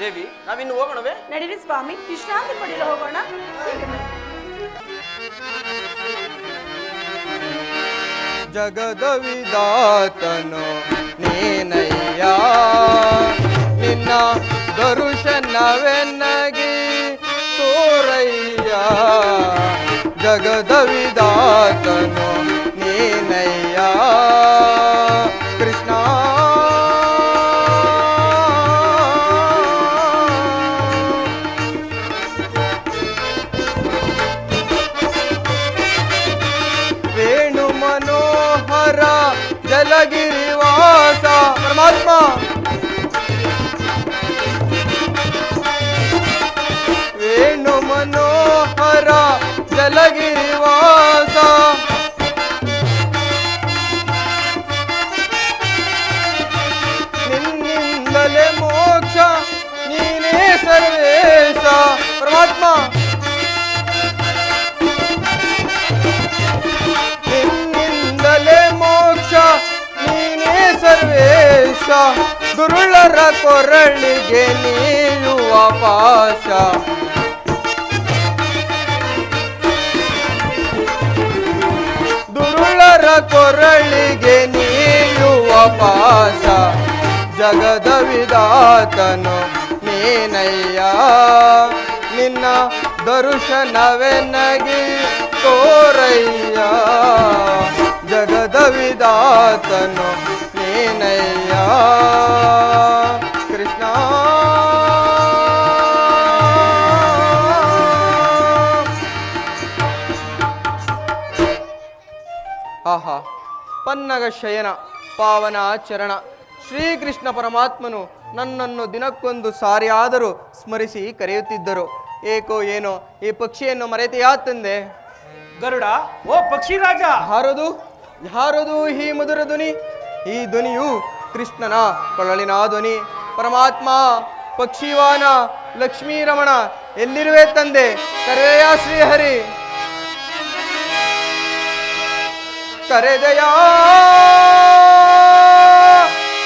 ದೇವಿ ನಾವಿನ್ನು ಹೋಗೋಣವೇ? ನಡೀರಿ ಸ್ವಾಮಿ, ವಿಶ್ರಾಂತಿ ಪಡೆಯಲು ಹೋಗೋಣ. ಹೀಗೆ ಬನ್ನಿ. ಜಗದ ವಿಧಾತನು ನೀನಯ್ಯ, ನಿನ್ನ ದರುಶನವೆನ್ನಗಿ ತೋರಯ್ಯ. ಜಗದ ವಿಧಾತನು ನೀನಯ್ಯ ಕೃಷ್ಣ, ವೇಣು ಮನೋಹರ ಜಲಗಿರಿವಾಸ ಪರಮಾತ್ಮ, ವೇಣು ಮನೋಹರ ಜಲಗಿರಿವಾಸ, ನಿನ್ನಿಂದಲೇ ಮೋ ಸರ್ವೇಶ ದುರುಳರ ಕೊರಳಿಗೆ ನೀಯುವ ಪಾಶ ದುರುಳರ ಕೊರಳಿಗೆ ನೀಯುವ ಪಾಶ ಜಗದ ವಿಧಾತನು ನೀನಯ್ಯ ನಿನ್ನ ದರ್ಶನವೆನಗಿ ತೋರಯ್ಯ ಜಗದ ವಿಧಾತನು ನೀನಯ್ಯ ಕೃಷ್ಣ ಆಹಾ ಪನ್ನಗ ಶಯನ ಪಾವನ ಚರಣ ಶ್ರೀಕೃಷ್ಣ ಪರಮಾತ್ಮನು ನನ್ನನ್ನು ದಿನಕ್ಕೊಂದು ಸಾರಿಯಾದರೂ ಸ್ಮರಿಸಿ ಕರೆಯುತ್ತಿದ್ದರು. ಏಕೋ ಏನೋ ಈ ಪಕ್ಷಿಯನ್ನು ಮರೆತೆಯಾ ತಂದೆ? ಗರುಡ, ಓ ಪಕ್ಷಿರಾಜ, ಯಾರದು ಈ ಮಧುರ ಧ್ವನಿ? ಈ ಧ್ವನಿಯು ಕೃಷ್ಣನ ಕೊಳಲಿನ ಧ್ವನಿ. ಪರಮಾತ್ಮ, ಪಕ್ಷಿವಾನ, ಲಕ್ಷ್ಮೀ ರಮಣ, ಎಲ್ಲಿರುವೆ ತಂದೆ? ಕರೆಯ ಶ್ರೀಹರಿ, ಕರೆದೆಯಾ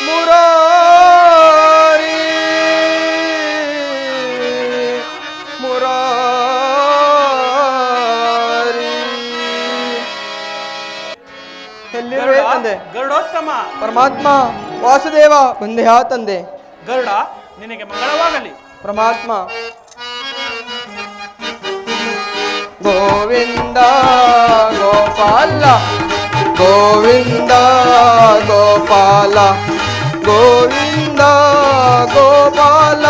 ಮುರಾರಿ ಮುರಾರಿ. ಎಲ್ಲಿರುವೆ ತಂದೆ? ಗರುಡೋತ್ತಮ, ಪರಮಾತ್ಮ, ವಾಸುದೇವ, ಬಂದೆಯಾ ತಂದೆ? ಗರುಡ, ನಿನಗೆ ಮಂಗಳವಾಗಲಿ. ಪರಮಾತ್ಮ, ಗೋವಿಂದ ಗೋಪಾಲ ಗೋವಿಂದ ಗೋಪಾಲ ಗೋವಿಂದ ಗೋಪಾಲ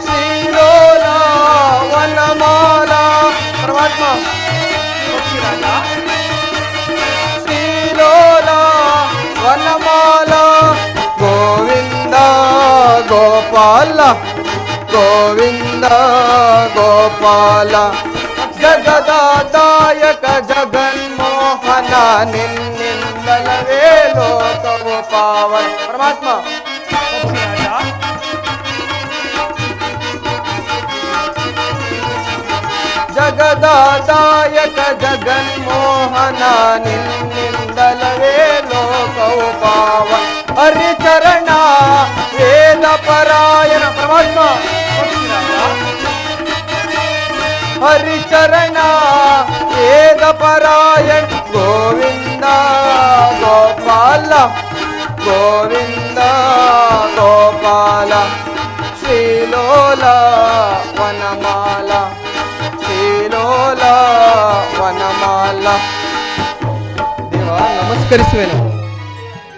ಶ್ರೀಲೋಲ ವನಮಾಲ. ಪರಮಾತ್ಮ, ಪಕ್ಷಿರಾಜ, ಶ್ರೀಲೋಲ ವನಮಾಲ ಗೋವಿಂದ ಗೋಪಾಲ ಗೋವಿಂದ ಗೋಪಾಲ ಜಗದಾದಾಯಕ ಜಗನ್ಮೋಹನ ನಿನ್ನಿಂದಲವೇ ಲೋಕವು ಪಾವನ. ಪರಮಾತ್ಮ, ಪಕ್ಷಿರಾಜ, ಜಗದಾದಾಯಕ ಜಗನ್ಮೋಹನ ನಿನ್ನಿಂದಲವೇ ಲೋಕವು ಪಾವನ. ಹರಿಚರಣ ವೇದ ಪರಾಯಣ. ಪರಮಾತ್ಮ, ಪಕ್ಷಿರಾಜ, ಹರಿಚರಣ ವೇದ ಪರಾಯಣ ಗೋವಿಂದ ಗೋಪಾಲ ಗೋವಿಂದ ಗೋಪಾಲ ಶ್ರೀಲೋಲ ವನಮಾಲ ಶ್ರೀಲೋಲ ವನಮಾಲ. ದೇವ, ನಮಸ್ಕರಿಸುವೆನು.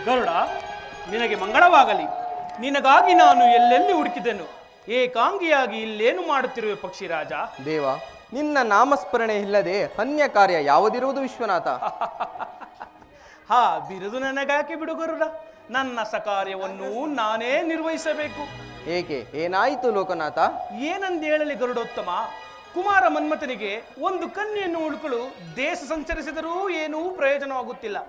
ಗರುಡ, ನಿನಗೆ ಮಂಗಳವಾಗಲಿ. ನಿನಗಾಗಿ ನಾನು ಎಲ್ಲೆಲ್ಲಿ ಹುಡುಕಿದೆನು. ಏಕಾಂಗಿಯಾಗಿ ಇಲ್ಲೇನು ಮಾಡುತ್ತಿರುವೆ ಪಕ್ಷಿರಾಜ? ದೇವ, ನಿನ್ನ ನಾಮಸ್ಮರಣೆ ಇಲ್ಲದೆ ಅನ್ಯ ಕಾರ್ಯ ಯಾವುದಿರುವುದು ವಿಶ್ವನಾಥ? ಹಾ, ಬಿರುದು ನನಗಾಕೆ ಬಿಡು ಗರುಡ. ನನ್ನ ಸಕಾರ್ಯವನ್ನು ನಾನೇ ನಿರ್ವಹಿಸಬೇಕು. ಏಕೆ, ಏನಾಯಿತು ಲೋಕನಾಥ? ಏನಂದು ಹೇಳಲಿ ಗರುಡೋತ್ತಮ, ಕುಮಾರ ಮನ್ಮಥನಿಗೆ ಒಂದು ಕನ್ಯೆಯನ್ನು ಹುಡುಕಲು ದೇಶ ಸಂಚರಿಸಿದರೂ ಏನೂ ಪ್ರಯೋಜನವಾಗುತ್ತಿಲ್ಲ.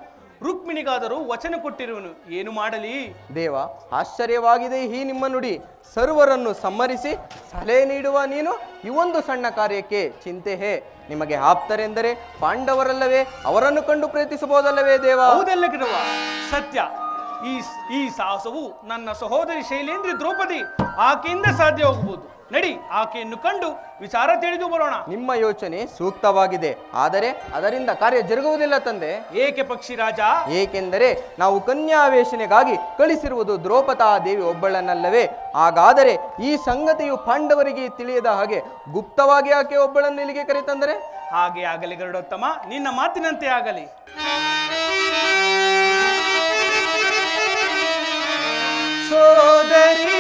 ರುಕ್ಮಿಣಿಗಾದರೂ ವಚನ ಕೊಟ್ಟಿರುವನು, ಏನು ಮಾಡಲಿ? ದೇವ, ಆಶ್ಚರ್ಯವಾಗಿದೆ ಈ ನಿಮ್ಮ ನುಡಿ. ಸರ್ವರನ್ನು ಸಮ್ಮರಿಸಿ ಸಲಹೆ ನೀಡುವ ನೀನು ಈ ಒಂದು ಸಣ್ಣ ಕಾರ್ಯಕ್ಕೆ ಚಿಂತೆ ಹೇ? ನಿಮಗೆ ಆಪ್ತರೆಂದರೆ ಪಾಂಡವರಲ್ಲವೇ? ಅವರನ್ನು ಕಂಡು ಪ್ರಯತ್ನಿಸಬಹುದಲ್ಲವೇ ದೇವ? ಹೌದಲ್ಲ ಗಿರುವ, ಸತ್ಯ. ಈ ಸಾಹಸವು ನನ್ನ ಸಹೋದರಿ ಶೈಲೇಂದ್ರಿ ದ್ರೌಪದಿ, ಆಕೆಯಿಂದ ಸಾಧ್ಯ ಹೋಗಬಹುದು. ನಡಿ, ಆಕೆಯನ್ನು ಕಂಡು ವಿಚಾರ ತಿಳಿದು ಬರೋಣ. ನಿಮ್ಮ ಯೋಚನೆ ಸೂಕ್ತವಾಗಿದೆ, ಆದರೆ ಅದರಿಂದ ಕಾರ್ಯ ಜರುಗುವುದಿಲ್ಲ ತಂದೆ. ಏಕೆ ಪಕ್ಷಿರಾಜ? ಏಕೆಂದರೆ ನಾವು ಕನ್ಯಾವೇಶನೆಗಾಗಿ ಕಳಿಸಿರುವುದು ದ್ರೌಪದಾ ದೇವಿ ಒಬ್ಬಳನ್ನಲ್ಲವೇ? ಹಾಗಾದರೆ ಈ ಸಂಗತಿಯು ಪಾಂಡವರಿಗೆ ತಿಳಿಯದ ಹಾಗೆ ಗುಪ್ತವಾಗಿ ಆಕೆ ಒಬ್ಬಳನ್ನು ಇಲ್ಲಿಗೆ ಕರೆತಂದರೆ? ಹಾಗೆ ಆಗಲಿ ಗರುಡೋತ್ತಮ, ನಿನ್ನ ಮಾತಿನಂತೆ ಆಗಲಿ. ಸೋದರಿ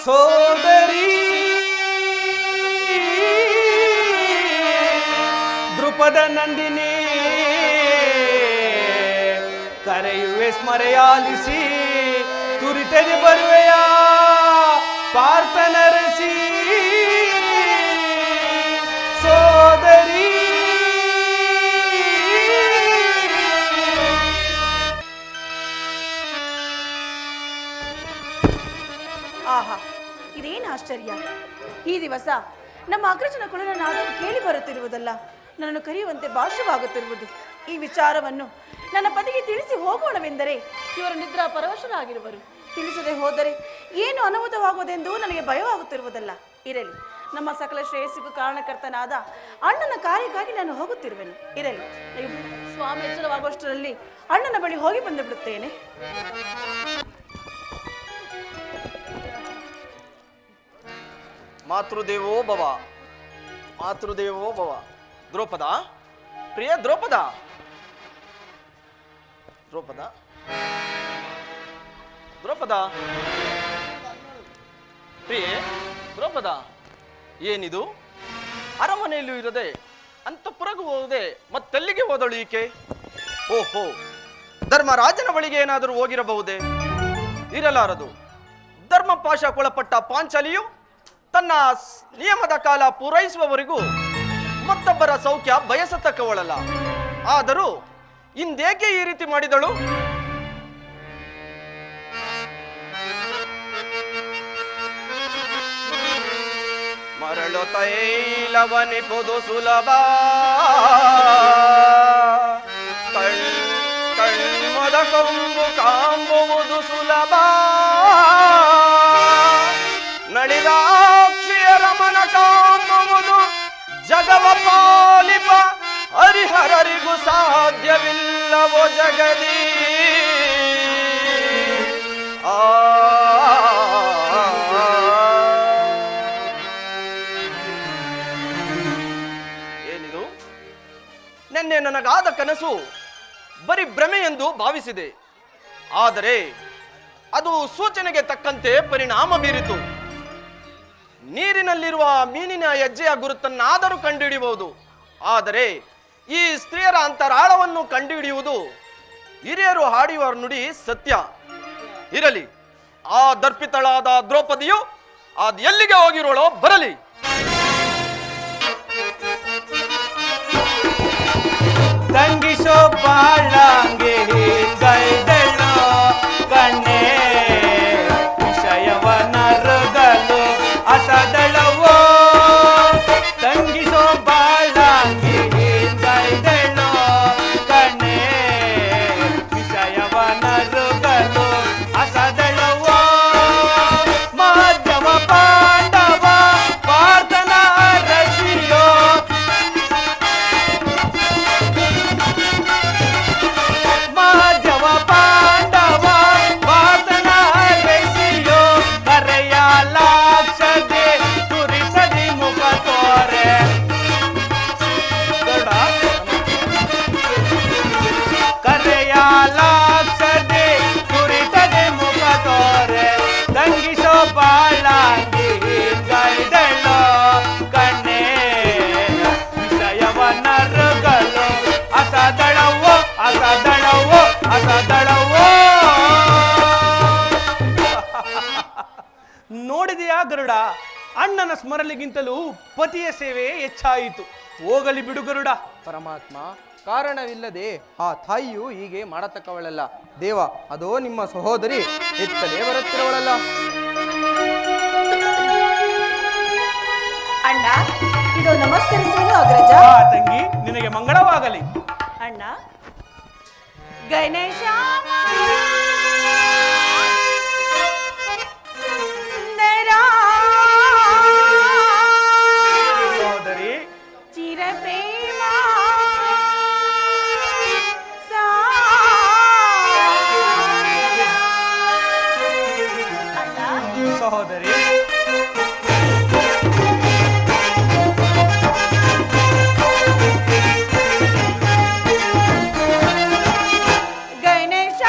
ಸೋದರಿ ದ್ರುಪದ ನಂದಿನಿ, ಕರೆಯುವೆ ಸ್ಮರೆಯಾಲಿಸಿ, ತುರಿತದೆ ಬರುವೆಯ ಪಾರ್ಥನರಸಿ. ಸೋದರಿ ಆಹಾ, ಇದೇನು ಆಶ್ಚರ್ಯ! ಈ ದಿವಸ ನಮ್ಮ ಅಗ್ರಜನ ಕುಲನ ನಾದವು ಕೇಳಿ ಬರುತ್ತಿರುವುದಲ್ಲ. ನನ್ನನ್ನು ಕರೆಯುವಂತೆ ಭಾಷವಾಗುತ್ತಿರುವುದು. ಈ ವಿಚಾರವನ್ನು ನನ್ನ ಪತಿಗೆ ತಿಳಿಸಿ ಹೋಗೋಣವೆಂದರೆ ಇವರು ನಿದ್ರಾ ಪರವಶರಾಗಿರುವರು. ತಿಳಿಸದೆ ಹೋದರೆ ಏನು ಅನಾಹುತವಾಗುವುದೆಂದು ನನಗೆ ಭಯವಾಗುತ್ತಿರುವುದಲ್ಲ. ಇರಲಿ, ನಮ್ಮ ಸಕಲ ಶ್ರೇಯಸ್ಸಿಗೂ ಕಾರಣಕರ್ತನಾದ ಅಣ್ಣನ ಕಾರ್ಯಕ್ಕಾಗಿ ನಾನು ಹೋಗುತ್ತಿರುವೆನು. ಇರಲಿ, ನೀವು ಸ್ವಾಮಿ ಎಚ್ಚರವಾಗುವಷ್ಟರಲ್ಲಿ ಅಣ್ಣನ ಬಳಿ ಹೋಗಿ ಬಂದು ಬಿಡುತ್ತೇನೆ. ಮಾತೃದೇವೋ ಭವ, ಮಾತೃದೇವೋ ಭವ. ದ್ರೌಪದ, ಪ್ರಿಯ ದ್ರೌಪದ, ದ್ರೌಪದ, ದ್ರೌಪದ, ಪ್ರಿಯೆ ದ್ರೌಪದ, ಏನಿದು? ಅರಮನೆಯಲ್ಲೂ ಇರದೆ ಅಂತಃಪುರಗೂ ಹೋಗದೆ ಮತ್ತೆಲ್ಲಿಗೆ ಹೋದಳು ಈಕೆ? ಓಹೋ, ಧರ್ಮರಾಜನ ಬಳಿಗೆ ಏನಾದರೂ ಹೋಗಿರಬಹುದೇ? ಇರಲಾರದು. ಧರ್ಮಪಾಶಕ್ಕೊಳಪಟ್ಟ ಪಾಂಚಾಲಿಯು ತನ್ನ ನಿಯಮದ ಕಾಲ ಪೂರೈಸುವವರೆಗೂ ಮತ್ತೊಬ್ಬರ ಸೌಖ್ಯ ಬಯಸತಕ್ಕವಳಲ್ಲ. ಆದರೂ ಇಂದೇಕೆ ಈ ರೀತಿ ಮಾಡಿದಳು? ಮರಳು ತೈಲವನಿಪುದು ಸುಲಭ, ಕಣ್ಮದ ಕೊಂಬು ಕಾಂಬುವುದು ಸುಲಭ, ನಳಿದಾಕ್ಷಿಯರ ಮನ ಕಾಂಬುವುದು ಜಗವ ಪಾಲಿಪ ಹರಿಹರರಿಗೂ ಸಾಧ್ಯವಿಲ್ಲವೋ ಜಗದಿ. ಏನಿದು? ನಿನ್ನೆ ನನಗಾದ ಕನಸು ಬರೀ ಭ್ರಮೆ ಎಂದು ಭಾವಿಸಿದೆ. ಆದರೆ ಅದು ಸೂಚನೆಗೆ ತಕ್ಕಂತೆ ಪರಿಣಾಮ ಬೀರಿತು. ನೀರಿನಲ್ಲಿರುವ ಮೀನಿನ ಹೆಜ್ಜೆಯ ಗುರುತನ್ನಾದರೂ ಕಂಡುಹಿಡಿಯಬಹುದು. ಆದರೆ ಈ ಸ್ತ್ರೀಯರ ಅಂತರಾಳವನ್ನು ಕಂಡುಹಿಡಿಯುವುದು ಹಿರಿಯರು ಹಾಡಿಯುವ ನುಡಿ ಸತ್ಯ. ಇರಲಿ, ಆ ದರ್ಪಿತಳಾದ ದ್ರೌಪದಿಯು ಅದು ಎಲ್ಲಿಗೆ ಹೋಗಿರೋಳೋ ಬರಲಿ. ತಂಗಿಸೋ ಬಾಳಂಗೆ ಗೈದಳು ಕಣ್ಣೆ ವಿಷಯವನರುಗಲು ಅಸದಳವೋ. ತಂಗಿಸೋ ಬಾಳಂಗೆ ಗೈದಳು ಕಣ್ಣೆ ವಿಷಯವನರುಗಲು ಅಸದಳವೋ. ಮಾಧವ ಪಾಂಡವ ಪಾರ್ಥನ ರಸಿಯೋ, ಮಾಧವ ಪಾಂಡವ ಪಾರ್ಥನ ರಸಿಯೋ. ಕರೆಯ ಲಾಕ್ಷದೆ ತುರಿಸದಿ ಮುಖ ತೋರೆ ಗರುಡ, ಕರೆಯ ಲಾಕ್ಷದೆ ತುರಿಸದೆ ಮುಖ ತೋರೆ. ತಂಗಿಸೋ ಬಾಳಂಗಿ ಗೈದಳು ಕಣ್ಣೆ ವಿಷಯವನರುಗಲು ಅಸದಳವೋ ಅಸದಳವೋ ಅಸದಳವೋ. ನೋಡಿದೆಯಾ ಗರುಡ, ಅಣ್ಣನ ಸ್ಮರಣಿಗಿಂತಲೂ ಪತಿಯ ಸೇವೆ ಹೆಚ್ಚಾಯಿತು. ಹೋಗಲಿ ಬಿಡು ಗರುಡ. ಪರಮಾತ್ಮ, ಕಾರಣವಿಲ್ಲದೆ ಆ ತಾಯಿಯು ಹೀಗೆ ಮಾಡತಕ್ಕವಳಲ್ಲ. ದೇವ, ಅದೋ ನಿಮ್ಮ ಸಹೋದರಿ ಎತ್ತಲೇ ಬರುತ್ತಿರುವಳಲ್ಲ. ಅಣ್ಣ, ಇದು ನಮಸ್ಕರಿಸುವುದು ಅಗ್ರಜ. ತಂಗಿ, ನಿನಗೆ ಮಂಗಳವಾಗಲಿ. ಅಣ್ಣ, ಗಣೇಶ ಸಹೋದರಿ, ಚಿರ ಪ್ರೇಮ ಸಹೋದರಿ, ಗಣೇಶ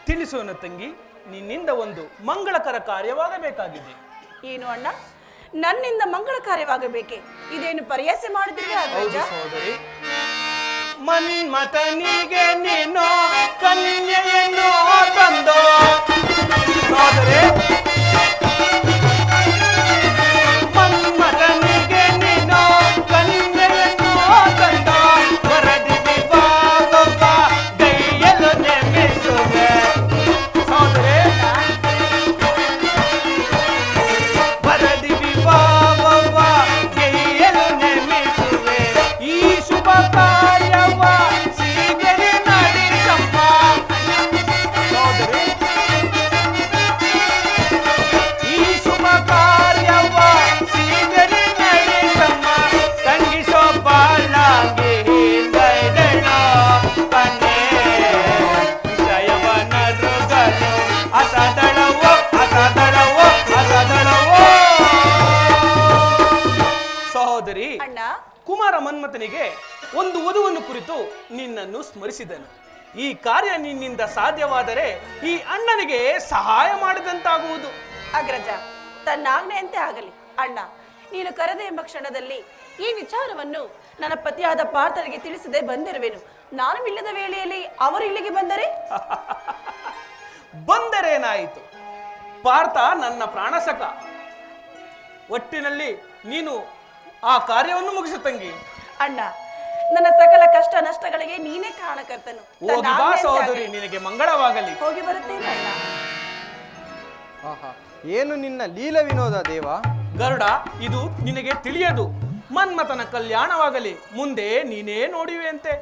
ತಿಳಿಸೋಣ ತಂಗಿ, ನಿನ್ನಿಂದ ಒಂದು ಮಂಗಳಕರ ಕಾರ್ಯವಾಗಬೇಕಾಗಿದೆ. ಏನು ಅಣ್ಣ, ನನ್ನಿಂದ ಮಂಗಳ ಕಾರ್ಯವಾಗಬೇಕೆ? ಇದೇನು ಪರ್ಯಾಸ ಮಾಡಿದ್ರೆ ಹೌದು ಸಹೋದರಿ. ಮನ್ಮಥನಿಗೆ ನೀನು ಕನ್ಯೆಯನ್ನು ತಂದು ಸಹೋದರಿ, ಮನ್ಮಥನಿಗೆ ನೀನು ಕನ್ಯೆಯನ್ನು ತಂದ ವರದಿ ವಿಭಾಗವ ಗೈಯಲು ನೇಮಿಸುವೆ ಸಹೋದರಿ, ವರದಿ ವಿಭಾಗವ ಗೈಯಲು ನೇಮಿಸುವೆ. ಈ ಶುಭ ಕಾರ್ಯವ ಸೀಗರಿ ನಡೆಸಮ್ಮ ಸಹೋದರಿ, ಈ ಶುಭ ಕಾರ್ಯವ ಸೀಗರಿ ನಡೆಸಮ್ಮ. ತಂಗಿಸೋ ಬಾಳಾಗಿ ಹಿಂದೈದಳ ಕನ್ನೆ ವಿಷಯವನ ರುಗಲು ಅಸದಳವೋ ಅಸದಳವೋ ಅಸದಳವೋ. ಸಹೋದರಿ, ಅಣ್ಣ, ಕುಮಾರ ಮನ್ಮಥನಿಗೆ ಒಂದು ವಧುವನ್ನು ಕುರಿತು ನಿನ್ನನ್ನು ಸ್ಮರಿಸಿದನು. ಈ ಕಾರ್ಯ ನಿನ್ನಿಂದ ಸಾಧ್ಯವಾದರೆ ಈ ಅಣ್ಣನಿಗೆ ಸಹಾಯ ಮಾಡಿದಂತಾಗುವುದು. ಅಗ್ರಜ, ತನ್ನಾಜ್ಞೆಯಂತೆ ಆಗಲಿ. ಅಣ್ಣ, ನೀನು ಕರೆದೆ ಎಂಬ ಕ್ಷಣದಲ್ಲಿ ಈ ವಿಚಾರವನ್ನು ನನ್ನ ಪತಿಯಾದ ಪಾರ್ಥನಿಗೆ ತಿಳಿಸದೆ ಬಂದಿರುವೆನು. ನಾನು ಇಲ್ಲದ ವೇಳೆಯಲ್ಲಿ ಅವರು ಇಲ್ಲಿಗೆ ಬಂದರೆ ಬಂದರೇನಾಯಿತು? ಪಾರ್ಥ ನನ್ನ ಪ್ರಾಣಸಖ. ಒಟ್ಟಿನಲ್ಲಿ ನೀನು ಆ ಕಾರ್ಯವನ್ನು ಮುಗಿಸು ತಂಗಿ. ಅಣ್ಣ, ನನ್ನ ಸಕಲ ಕಷ್ಟ ನಷ್ಟಗಳಿಗೆ ನೀನೇ ಕಾರಣಕರ್ತನು. ಹೋಗಿ ಬಾ ತನ್ನಾಜ್ಞೆಯಂತೆ ಸಹೋದರಿ, ಆಗಲಿ. ನಿನಗೆ ಮಂಗಳವಾಗಲಿ. ಹೋಗಿ ಬರುತ್ತೇನೆ ಅಣ್ಣ. ಆಹಾ, ಏನು ನಿನ್ನ ಲೀಲ ವಿನೋದ ದೇವ. ಗರುಡ, ಇದು ನಿನಗೆ ತಿಳಿಯದು. ಮನ್ಮಥನ ಕಲ್ಯಾಣವಾಗಲಿ, ಮುಂದೆ ನೀನೇ ನೋಡಿವೆ ಅಂತೆ.